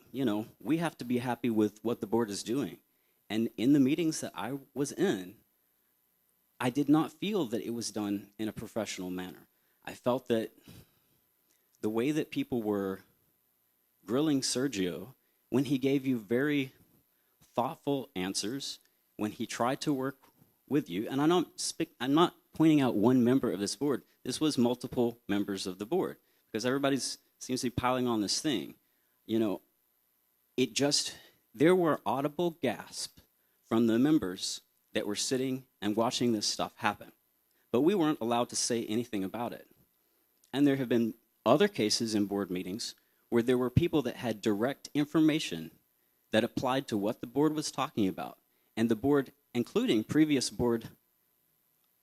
we have to be happy with what the board is doing. And in the meetings that I was in, I did not feel that it was done in a professional manner. I felt that the way that people were grilling Sergio, when he gave you very thoughtful answers, when he tried to work with you, and I'm not pointing out one member of this board. This was multiple members of the board, because everybody seems to be piling on this thing. There were audible gasps from the members that were sitting and watching this stuff happen. But we weren't allowed to say anything about it. And there have been other cases in board meetings where there were people that had direct information that applied to what the board was talking about. And the board, including previous board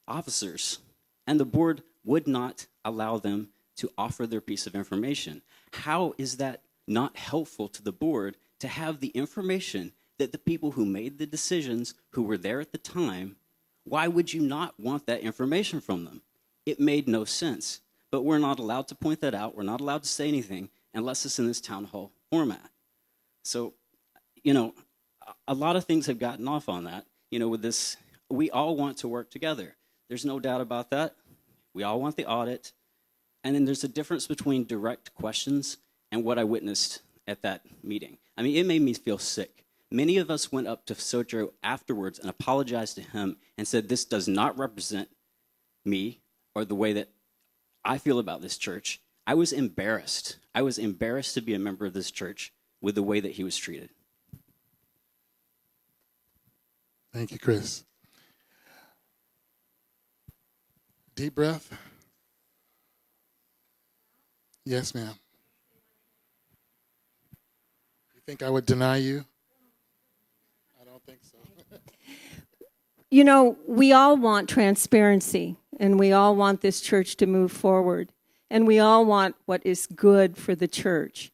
officers, and the board would not allow them to offer their piece of information. How is that not helpful to the board to have the information that the people who made the decisions, who were there at the time, why would you not want that information from them? It made no sense. But we're not allowed to point that out. We're not allowed to say anything unless it's in this town hall format. So, a lot of things have gotten off on that. With this, we all want to work together. There's no doubt about that. We all want the audit. And then there's a difference between direct questions and what I witnessed at that meeting. I mean, it made me feel sick. Many of us went up to Sergio afterwards and apologized to him and said, this does not represent me or the way that I feel about this church. I was embarrassed. I was embarrassed to be a member of this church with the way that he was treated. Thank you, Chris. Deep breath. Yes, ma'am. You think I would deny you? I don't think so. We all want transparency, and we all want this church to move forward, and we all want what is good for the church.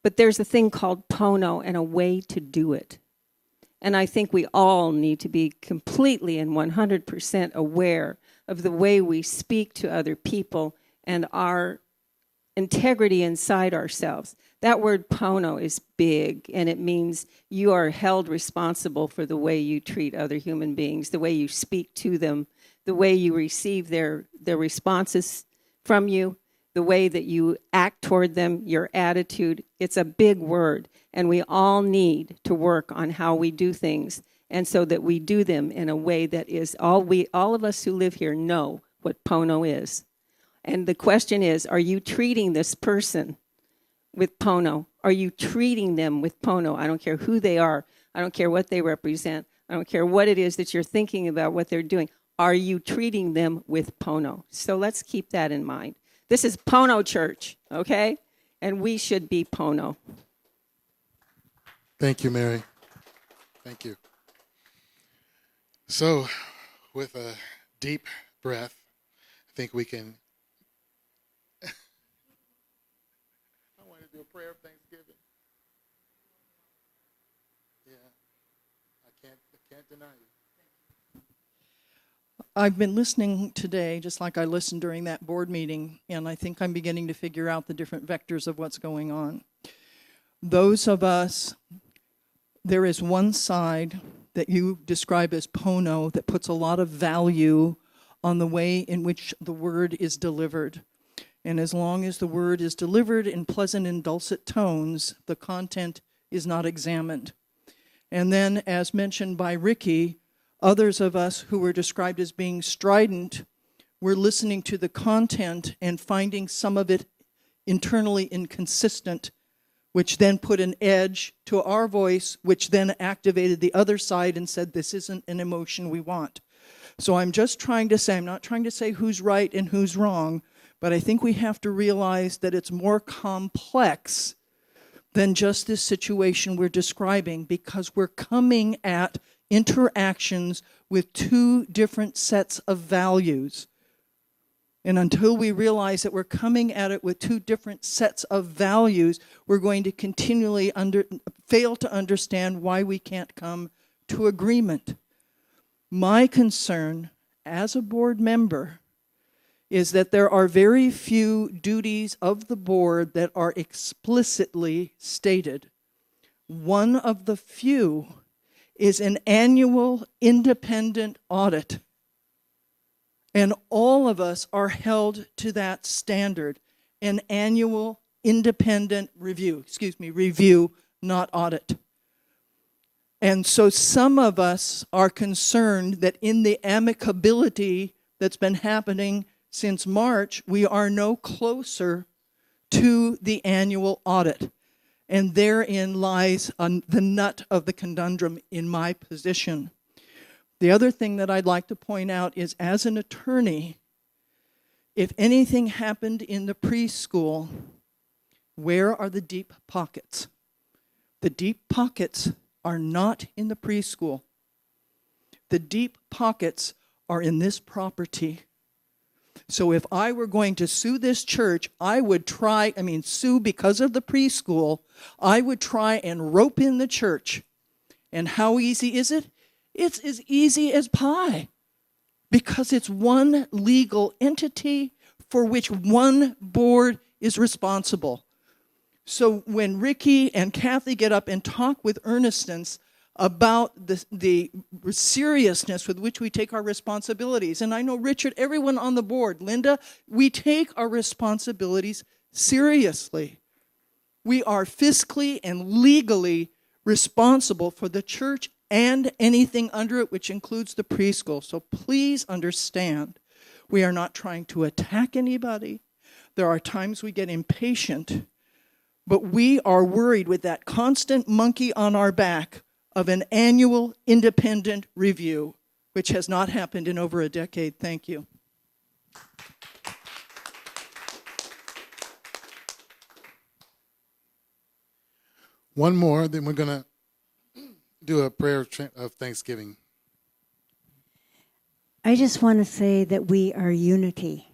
But there's a thing called PONO and a way to do it. And I think we all need to be completely and 100% aware of the way we speak to other people and our integrity inside ourselves. That word PONO is big, and it means you are held responsible for the way you treat other human beings, the way you speak to them, the way you receive their responses from you, the way that you act toward them, your attitude. It's a big word, and we all need to work on how we do things, and so that we do them in a way that is all of us who live here know what Pono is. And the question is, are you treating this person with Pono? Are you treating them with Pono? I don't care who they are. I don't care what they represent. I don't care what it is that you're thinking about, what they're doing. Are you treating them with Pono? So let's keep that in mind. This is Pono Church, okay? And we should be Pono. Thank you, Mary. Thank you. So, with a deep breath, I think we can. I want to do a prayer of thanksgiving. Yeah, I can't deny you. I've been listening today, just like I listened during that board meeting, and I think I'm beginning to figure out the different vectors of what's going on. Those of us, there is one side that you describe as Pono that puts a lot of value on the way in which the word is delivered. And as long as the word is delivered in pleasant and dulcet tones, the content is not examined. And then, as mentioned by Ricky, others of us who were described as being strident were listening to the content and finding some of it internally inconsistent, which then put an edge to our voice, which then activated the other side and said, this isn't an emotion we want. So I'm just trying to say, I'm not trying to say who's right and who's wrong, but I think we have to realize that it's more complex than just this situation we're describing, because we're coming at interactions with two different sets of values. And until we realize that we're coming at it with two different sets of values, we're going to continually fail to understand why we can't come to agreement. My concern as a board member is that there are very few duties of the board that are explicitly stated. One of the few is an annual independent audit. And all of us are held to that standard, an annual independent review, review, not audit. And so some of us are concerned that in the amicability that's been happening since March, we are no closer to the annual audit. And therein lies the nut of the conundrum in my position. The other thing that I'd like to point out is, as an attorney, if anything happened in the preschool, where are the deep pockets? The deep pockets are not in the preschool. The deep pockets are in this property. So if I were going to sue this church, I would sue because of the preschool, I would try and rope in the church. And how easy is it? It's as easy as pie, because it's one legal entity for which one board is responsible. So when Ricky and Kathy get up and talk with earnestness about the seriousness with which we take our responsibilities, and I know Richard, everyone on the board, Linda, we take our responsibilities seriously. We are fiscally and legally responsible for the church and anything under it, which includes the preschool. So please understand, we are not trying to attack anybody. There are times we get impatient, but we are worried with that constant monkey on our back of an annual independent review, which has not happened in over a decade. Thank you. One more, then we're going to do a prayer of thanksgiving. I just want to say that we are unity.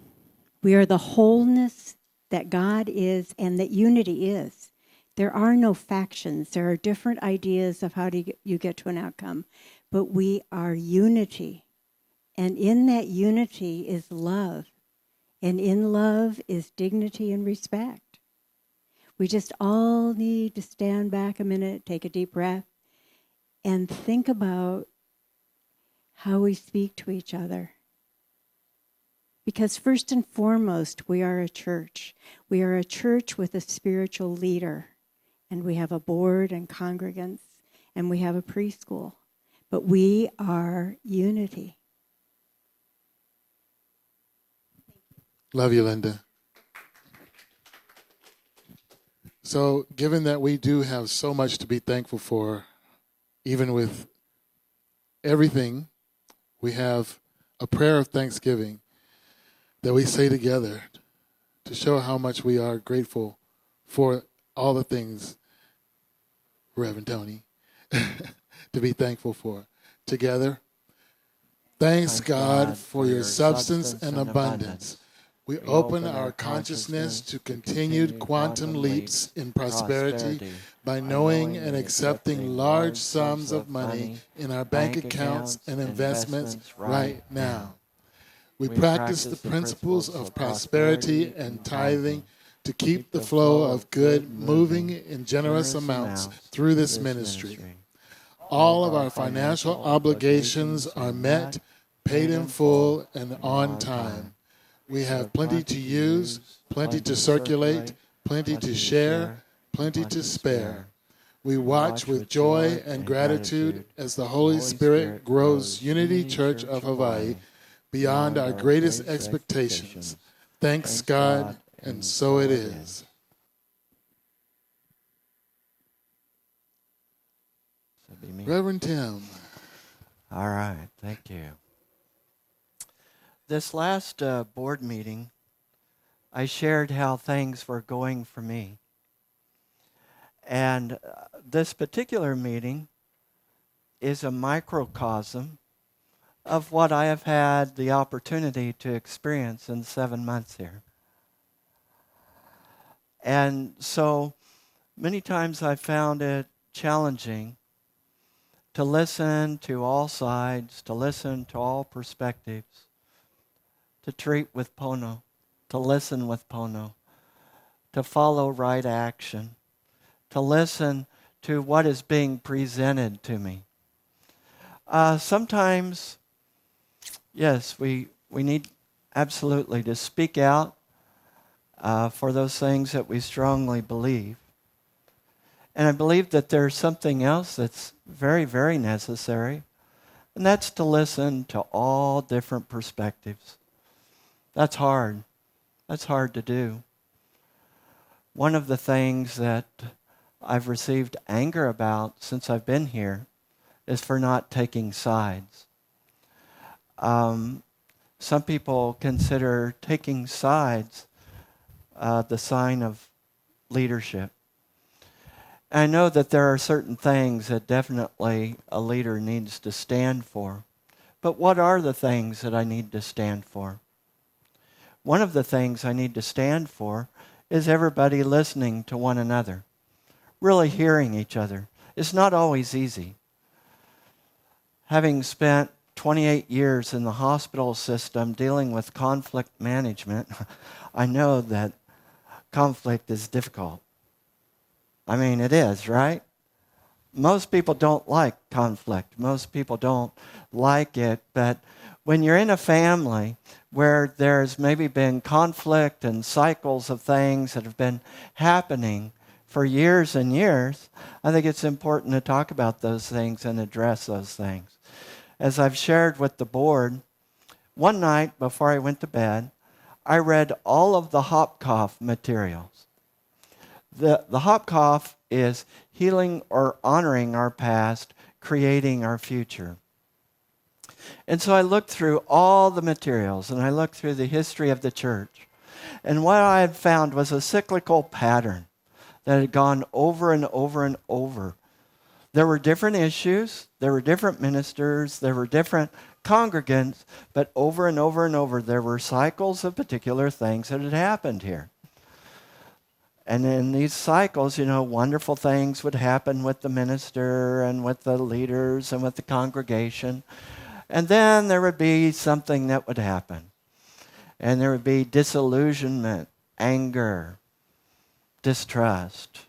We are the wholeness that God is and that unity is. There are no factions. There are different ideas of how you get to an outcome, but we are unity. And in that unity is love. And in love is dignity and respect. We just all need to stand back a minute, take a deep breath, and think about how we speak to each other Because first and foremost, we are a church. We are a church with a spiritual leader. And we have a board and congregants, and we have a preschool. But we are unity. Love you, Linda. So, given that we do have so much to be thankful for, even with everything, we have a prayer of thanksgiving that we say together to show how much we are grateful for all the things, Reverend Tony, to be thankful for. Together, thanks God for your substance and abundance. We open our consciousness to continued quantum leaps in prosperity by knowing and accepting large sums of money in our bank accounts and investments right now. We practice the principles of prosperity and tithing to keep the flow of good moving in generous amounts through this ministry. All of our financial obligations are met, paid in full, and on time. We have plenty to use, plenty to circulate, plenty to share, plenty to spare. We watch with joy and gratitude as the Holy Spirit grows Unity Church of Hawaii beyond our greatest expectations. Thanks God, and so it is. Reverend Tim. All right, thank you. This last board meeting, I shared how things were going for me. And this particular meeting is a microcosm of what I have had the opportunity to experience in 7 months here. And so many times I found it challenging to listen to all sides, to listen to all perspectives, to treat with Pono, to listen with Pono, to follow right action, to listen to what is being presented to me. Sometimes, yes, we need absolutely to speak out for those things that we strongly believe. And I believe that there's something else that's very, very necessary, and that's to listen to all different perspectives. That's hard. That's hard to do. One of the things that I've received anger about since I've been here is for not taking sides. Some people consider taking sides the sign of leadership. I know that there are certain things that definitely a leader needs to stand for. But what are the things that I need to stand for? One of the things I need to stand for is everybody listening to one another, really hearing each other. It's not always easy. Having spent 28 years in the hospital system dealing with conflict management, I know that conflict is difficult. I mean, it is, right? Most people don't like conflict. Most people don't like it. But when you're in a family where there's maybe been conflict and cycles of things that have been happening for years and years, I think it's important to talk about those things and address those things. As I've shared with the board, one night before I went to bed, I read all of the Hopkoff materials. The Hopkoff is healing or honoring our past, creating our future. And so I looked through all the materials and I looked through the history of the church. And what I had found was a cyclical pattern that had gone over and over and over. There were different issues, there were different ministers, there were different congregants, but over and over and over there were cycles of particular things that had happened here. And in these cycles, wonderful things would happen with the minister and with the leaders and with the congregation. And then there would be something that would happen. And there would be disillusionment, anger, distrust,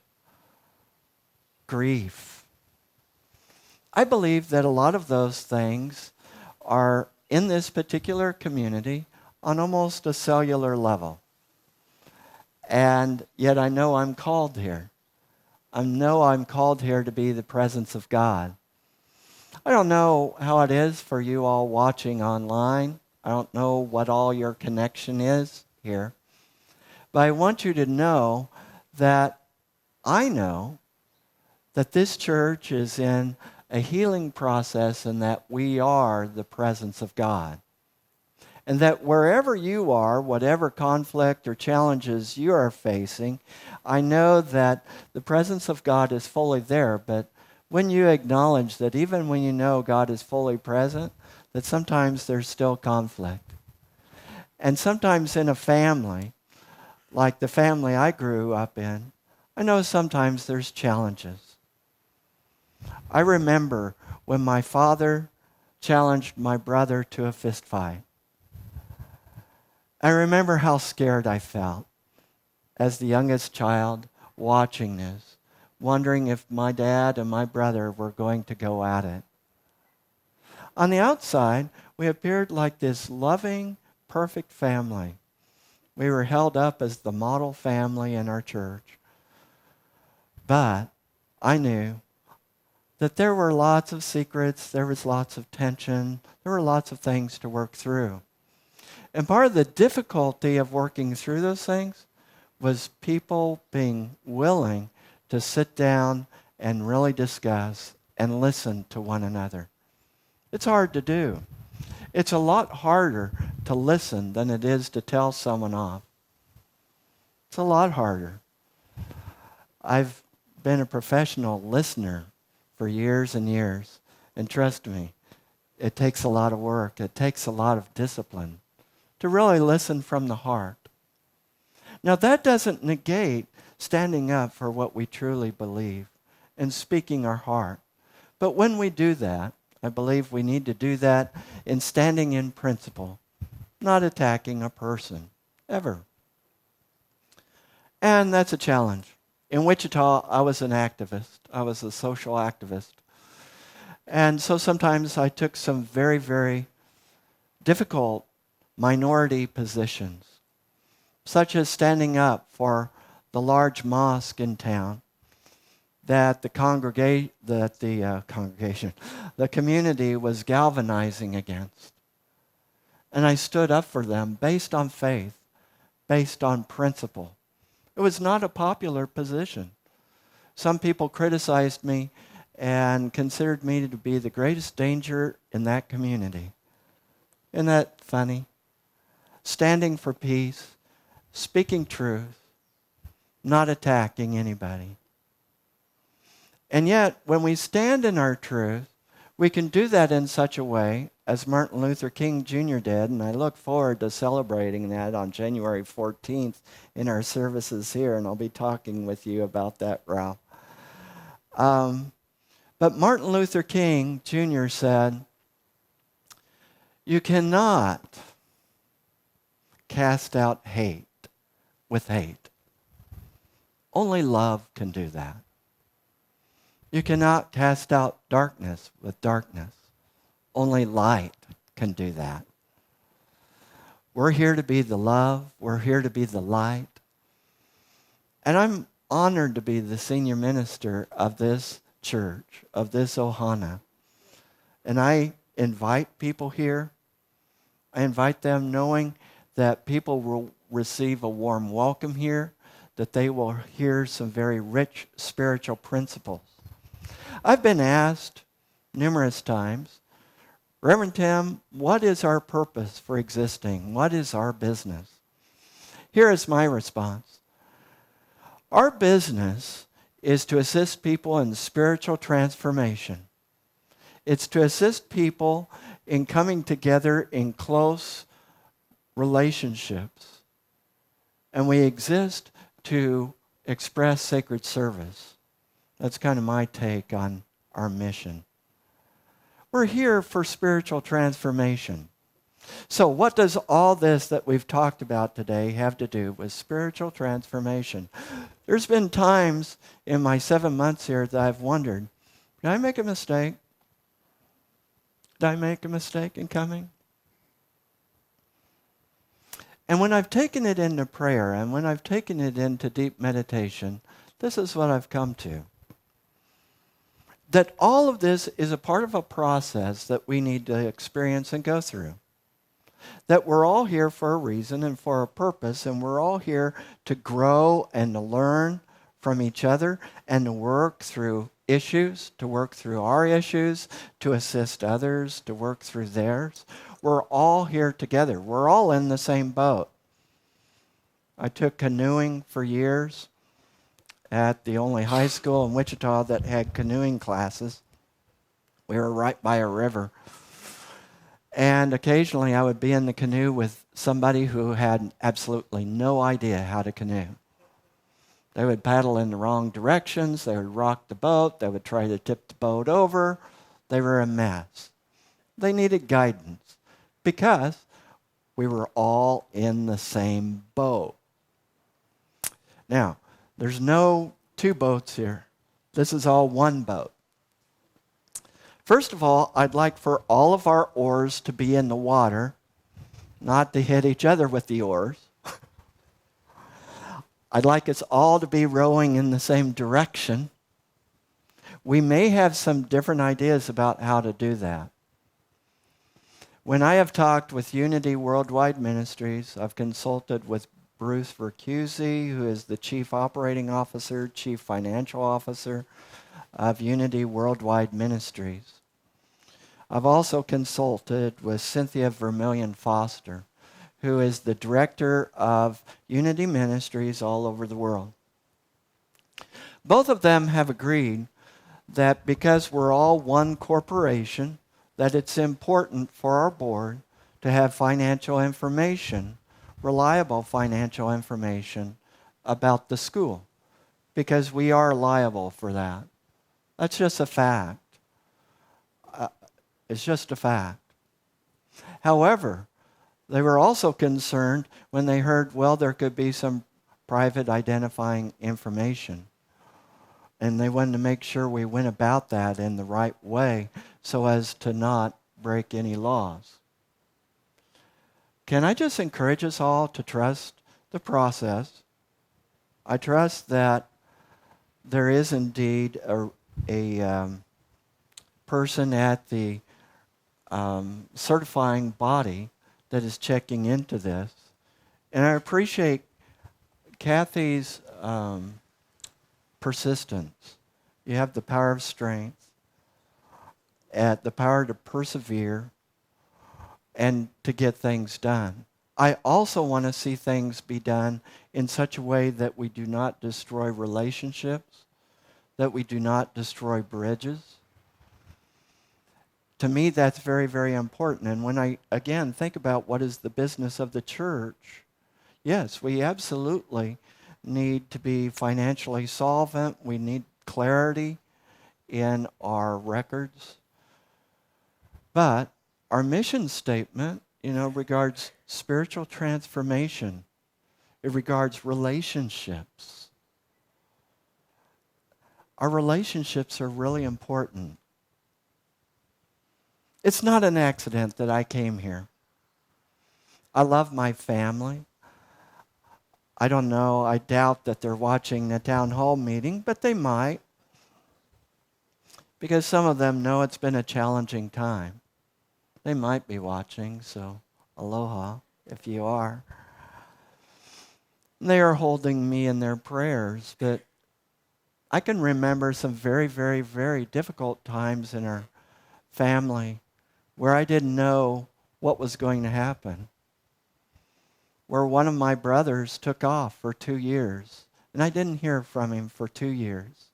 grief. I believe that a lot of those things are in this particular community on almost a cellular level. And yet I know I'm called here. I know I'm called here to be the presence of God. I don't know how it is for you all watching online. I don't know what all your connection is here. But I want you to know that I know that this church is in a healing process and that we are the presence of God. And that wherever you are, whatever conflict or challenges you are facing, I know that the presence of God is fully there. But when you acknowledge that even when you know God is fully present, that sometimes there's still conflict. And sometimes in a family, like the family I grew up in, I know sometimes there's challenges. I remember when my father challenged my brother to a fist fight. I remember how scared I felt as the youngest child watching this, wondering if my dad and my brother were going to go at it. On the outside, we appeared like this loving, perfect family. We were held up as the model family in our church. But I knew that there were lots of secrets, there was lots of tension, there were lots of things to work through. And part of the difficulty of working through those things was people being willing to sit down and really discuss and listen to one another. It's hard to do. It's a lot harder to listen than it is to tell someone off. It's a lot harder. I've been a professional listener for years and years, and trust me, it takes a lot of work. It takes a lot of discipline to really listen from the heart. Now, that doesn't negate standing up for what we truly believe and speaking our heart. But when we do that, I believe we need to do that in standing in principle, not attacking a person, ever. And that's a challenge. In Wichita, I was an activist. I was a social activist. And so sometimes I took some very, very difficult minority positions, such as standing up for the large mosque in town that the community was galvanizing against. And I stood up for them based on faith, based on principle. It was not a popular position. Some people criticized me and considered me to be the greatest danger in that community. Isn't that funny? Standing for peace, speaking truth, not attacking anybody. And yet, when we stand in our truth, we can do that in such a way as Martin Luther King Jr. did, and I look forward to celebrating that on January 14th in our services here, and I'll be talking with you about that, Ralph. But Martin Luther King Jr. said, "You cannot cast out hate with hate. Only love can do that. You cannot cast out darkness with darkness. Only light can do that." We're here to be the love. We're here to be the light. And I'm honored to be the senior minister of this church, of this Ohana. And I invite people here. I invite them knowing that people will receive a warm welcome here, that they will hear some very rich spiritual principles. I've been asked numerous times, "Reverend Tim, what is our purpose for existing? What is our business?" Here is my response. Our business is to assist people in spiritual transformation. It's to assist people in coming together in close relationships. And we exist to express sacred service. That's kind of my take on our mission. We're here for spiritual transformation. So what does all this that we've talked about today have to do with spiritual transformation? There's been times in my 7 months here that I've wondered, did I make a mistake? Did I make a mistake in coming? And when I've taken it into prayer and when I've taken it into deep meditation, this is what I've come to. That all of this is a part of a process that we need to experience and go through. That we're all here for a reason and for a purpose, and we're all here to grow and to learn from each other and to work through issues, to work through our issues, to assist others, to work through theirs. We're all here together. We're all in the same boat. I took canoeing for years at the only high school in Wichita that had canoeing classes. We were right by a river. And occasionally I would be in the canoe with somebody who had absolutely no idea how to canoe. They would paddle in the wrong directions. They would rock the boat. They would try to tip the boat over. They were a mess. They needed guidance because we were all in the same boat. Now, there's no two boats here. This is all one boat. First of all, I'd like for all of our oars to be in the water, not to hit each other with the oars. I'd like us all to be rowing in the same direction. We may have some different ideas about how to do that. When I have talked with Unity Worldwide Ministries, I've consulted with Bruce Vercuse, who is the Chief Operating Officer, Chief Financial Officer of Unity Worldwide Ministries. I've also consulted with Cynthia Vermillion Foster, who is the Director of Unity Ministries all over the world. Both of them have agreed that because we're all one corporation, that it's important for our board to have financial information, reliable financial information about the school, because we are liable for that. That's just a fact. It's just a fact. However, they were also concerned when they heard, well, there could be some private identifying information. And they wanted to make sure we went about that in the right way so as to not break any laws. Can I just encourage us all to trust the process? I trust that there is indeed a person at the certifying body that is checking into this. And I appreciate Kathy's persistence. You have the power of strength, the power to persevere, and to get things done. I also want to see things be done in such a way that we do not destroy relationships, that we do not destroy bridges. To me, that's very, very important. And when I, again, think about what is the business of the church, yes, we absolutely need to be financially solvent. We need clarity in our records. But our mission statement, regards spiritual transformation. It regards relationships. Our relationships are really important. It's not an accident that I came here. I love my family. I don't know, I doubt that they're watching the town hall meeting, but they might. Because some of them know it's been a challenging time. They might be watching, so aloha if you are. They are holding me in their prayers, but I can remember some very, very, very difficult times in our family where I didn't know what was going to happen. Where one of my brothers took off for 2 years, and I didn't hear from him for 2 years,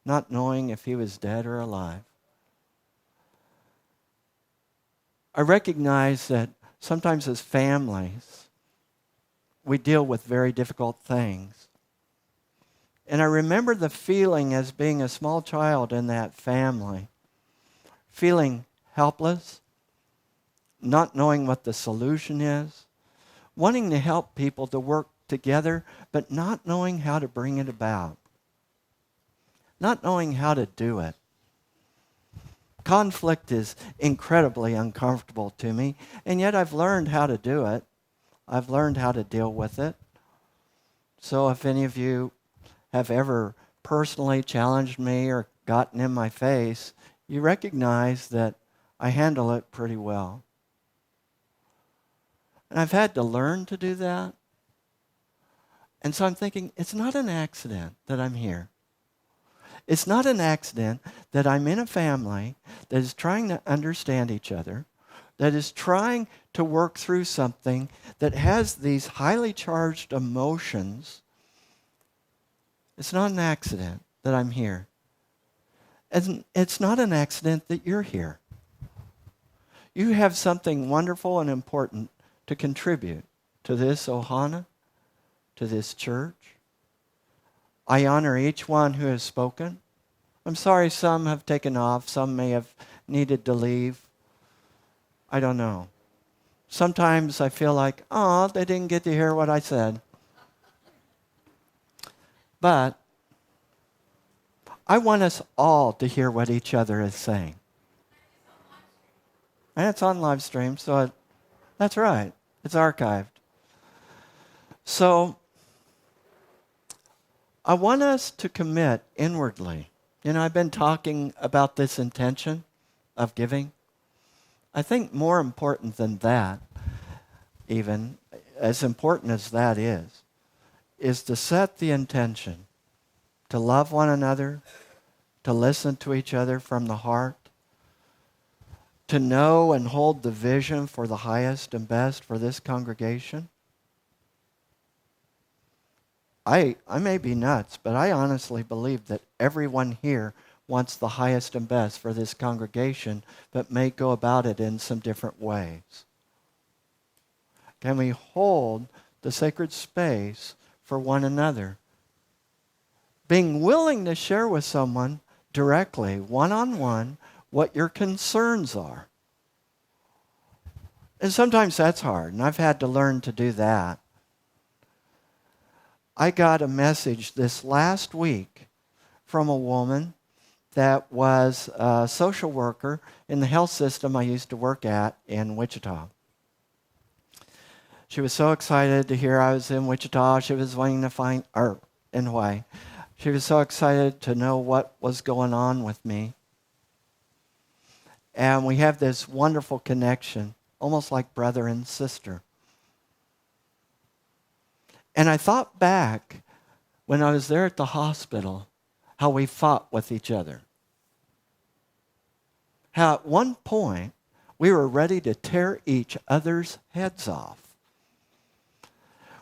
not knowing if he was dead or alive. I recognize that sometimes as families, we deal with very difficult things. And I remember the feeling as being a small child in that family, feeling helpless, not knowing what the solution is, wanting to help people to work together, but not knowing how to bring it about, not knowing how to do it. Conflict is incredibly uncomfortable to me, and yet I've learned how to do it. I've learned how to deal with it. So if any of you have ever personally challenged me or gotten in my face, you recognize that I handle it pretty well. And I've had to learn to do that. And so I'm thinking, it's not an accident that I'm here. It's not an accident that I'm in a family that is trying to understand each other, that is trying to work through something that has these highly charged emotions. It's not an accident that I'm here. And it's not an accident that you're here. You have something wonderful and important to contribute to this Ohana, to this church. I honor each one who has spoken. I'm sorry some have taken off, some may have needed to leave. I don't know. Sometimes I feel like, oh, they didn't get to hear what I said. But I want us all to hear what each other is saying. And it's on live stream, so that's right. It's archived. So I want us to commit inwardly. You know, I've been talking about this intention of giving. I think more important than that, even as important as that is to set the intention to love one another, to listen to each other from the heart, to know and hold the vision for the highest and best for this congregation. I may be nuts, but I honestly believe that everyone here wants the highest and best for this congregation, but may go about it in some different ways. Can we hold the sacred space for one another? Being willing to share with someone directly, one-on-one, what your concerns are. And sometimes that's hard, and I've had to learn to do that. I got a message this last week from a woman that was a social worker in the health system I used to work at in Wichita. She was so excited to hear I was in Wichita. She was wanting to find, or in Hawaii. She was so excited to know what was going on with me. And we have this wonderful connection, almost like brother and sister. And I thought back when I was there at the hospital, how we fought with each other. How at one point, we were ready to tear each other's heads off.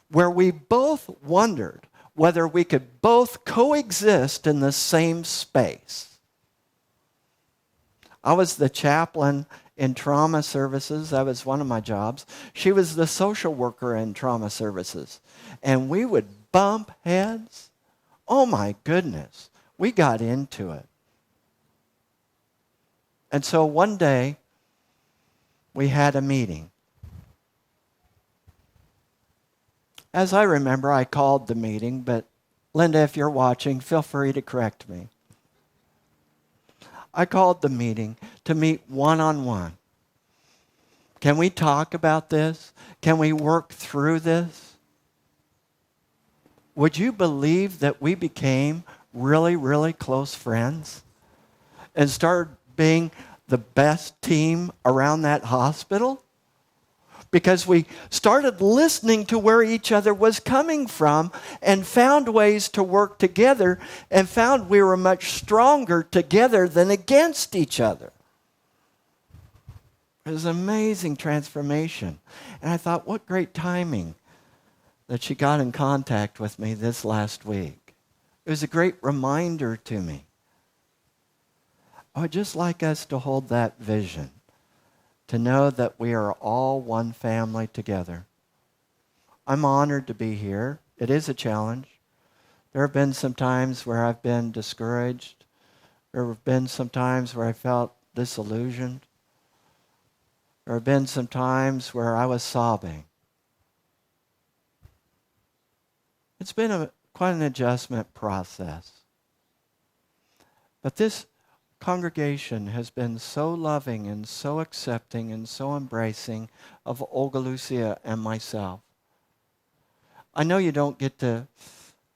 Where we both wondered whether we could both coexist in the same space. I was the chaplain in trauma services. That was one of my jobs. She was the social worker in trauma services. And we would bump heads. Oh my goodness. We got into it. And so one day, we had a meeting. As I remember, I called the meeting, but Linda, if you're watching, feel free to correct me. I called the meeting to meet one-on-one. Can we talk about this? Can we work through this? Would you believe that we became really, really close friends and started being the best team around that hospital? Because we started listening to where each other was coming from and found ways to work together and found we were much stronger together than against each other. It was an amazing transformation. And I thought, what great timing that she got in contact with me this last week. It was a great reminder to me. I would just like us to hold that vision, to know that we are all one family together. I'm honored to be here. It is a challenge. There have been some times where I've been discouraged. There have been some times where I felt disillusioned. There have been some times where I was sobbing. It's been quite an adjustment process. But this congregation has been so loving and so accepting and so embracing of Olga Lucia and myself. I know you don't get to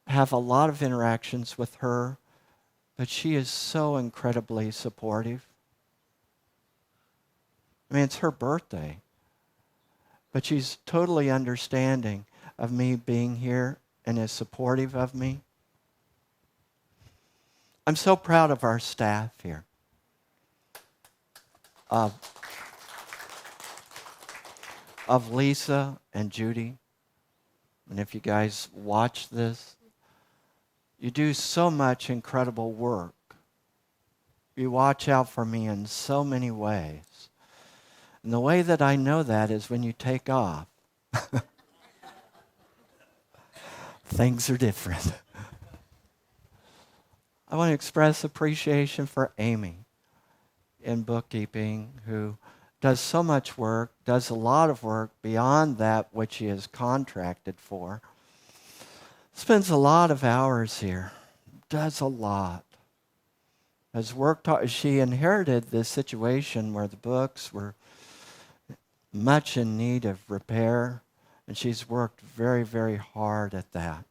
have a lot of interactions with her, but she is so incredibly supportive. I mean, it's her birthday, but she's totally understanding of me being here and is supportive of me. I'm so proud of our staff here. Of Lisa and Judy. And if you guys watch this, you do so much incredible work. You watch out for me in so many ways. And the way that I know that is when you take off. Things are different. I want to express appreciation for Amy in bookkeeping, who does so much work, does a lot of work beyond that which she is contracted for, spends a lot of hours here, does a lot, has worked hard. She inherited this situation where the books were much in need of repair, and she's worked very, very hard at that.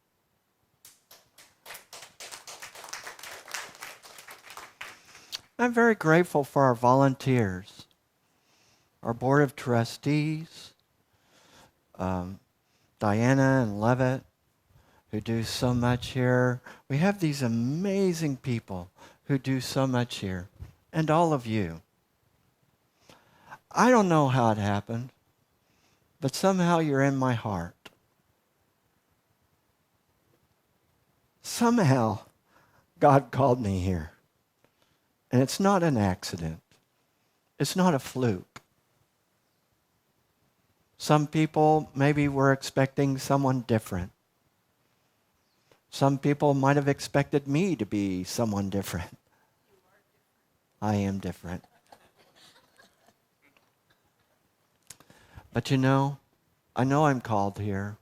I'm very grateful for our volunteers, our board of trustees, Diana and Levitt, who do so much here. We have these amazing people who do so much here, and all of you. I don't know how it happened, but somehow you're in my heart. Somehow God called me here. And it's not an accident. It's not a fluke. Some people maybe were expecting someone different. Some people might have expected me to be someone different. I am different. But you know, I know I'm called here.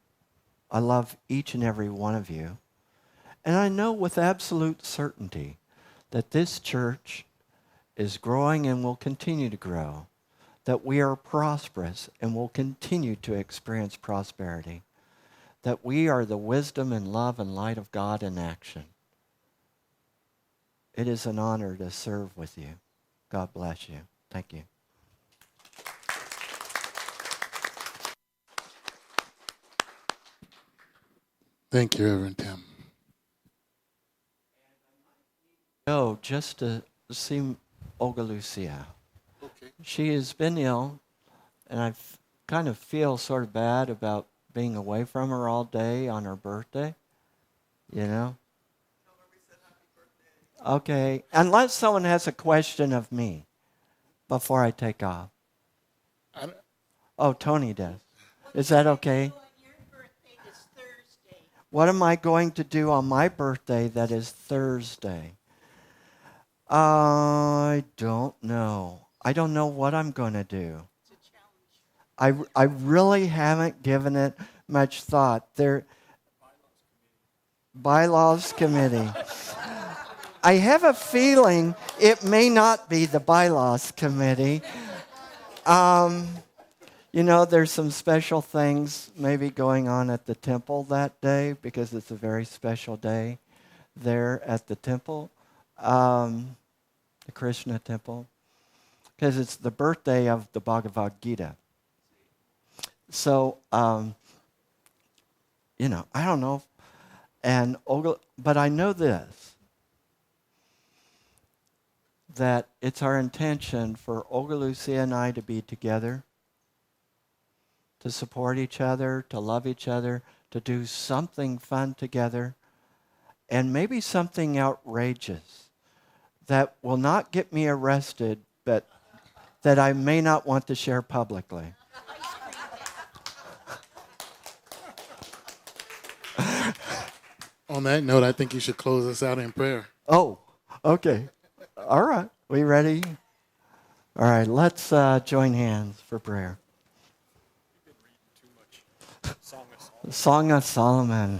I love each and every one of you. And I know with absolute certainty that this church is growing and will continue to grow, that we are prosperous and will continue to experience prosperity, that we are the wisdom and love and light of God in action. It is an honor to serve with you. God bless you. Thank you. Thank you, Reverend Tim. Go just to see Olga Lucia. Okay. She has been ill, and I kind of feel sort of bad about being away from her all day on her birthday, you know? Okay, unless someone has a question of me before I take off. Oh, Tony does. Is that okay? What am I going to do on my birthday that is Thursday? I don't know. I don't know what I'm going to do. It's a challenge. I really haven't given it much thought. Bylaws committee. I have a feeling it may not be the bylaws committee. You know, there's some special things maybe going on at the temple that day because it's a very special day there at the temple. The Krishna temple, because it's the birthday of the Bhagavad Gita. So, you know, I don't know. And Olga, but I know this, that it's our intention for Olga Lucia and I to be together, to support each other, to love each other, to do something fun together, and maybe something outrageous that will not get me arrested, but that I may not want to share publicly. On that note, I think you should close us out in prayer. Oh, okay. All right. We ready? All right, let's join hands for prayer. Song of Solomon.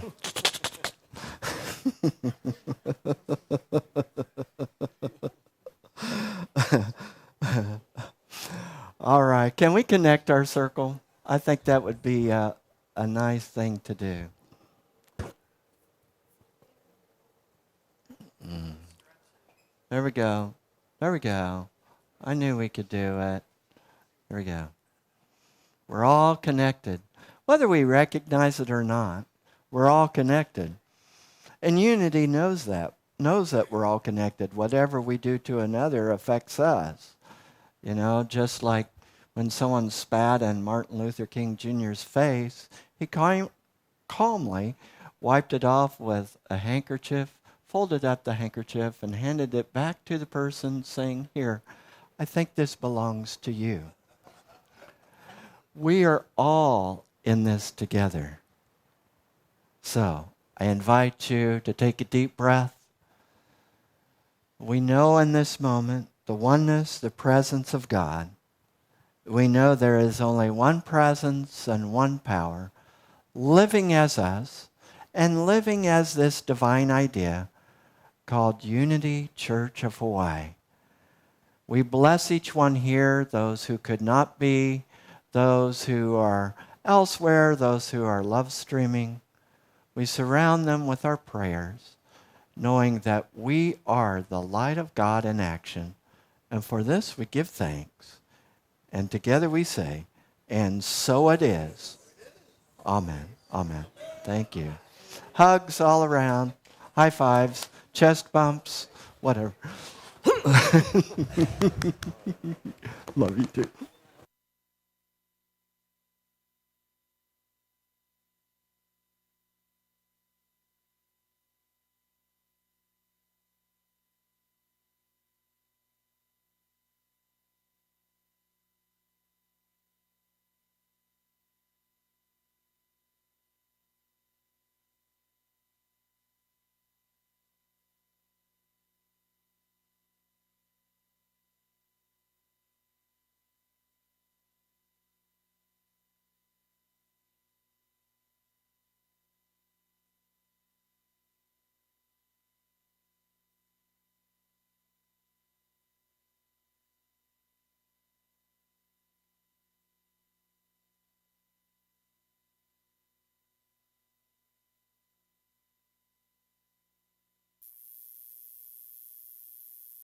All right. Can we connect our circle? I think that would be a nice thing to do. There we go. There we go. I knew we could do it. There we go. We're all connected. Whether we recognize it or not, we're all connected. And unity knows that we're all connected. Whatever we do to another affects us. You know, just like when someone spat in Martin Luther King Jr.'s face, he calmly wiped it off with a handkerchief, folded up the handkerchief, and handed it back to the person, saying, "Here, I think this belongs to you." We are all in this together. So, I invite you to take a deep breath. We know in this moment the oneness, the presence of God. We know there is only one presence and one power living as us and living as this divine idea called Unity Church of Hawaii. We bless each one here, those who could not be, those who are elsewhere, those who are love streaming. We surround them with our prayers, knowing that we are the light of God in action. And for this we give thanks. And together we say, and so it is. Amen. Amen. Thank you. Hugs all around. High fives. Chest bumps. Whatever. Love you too.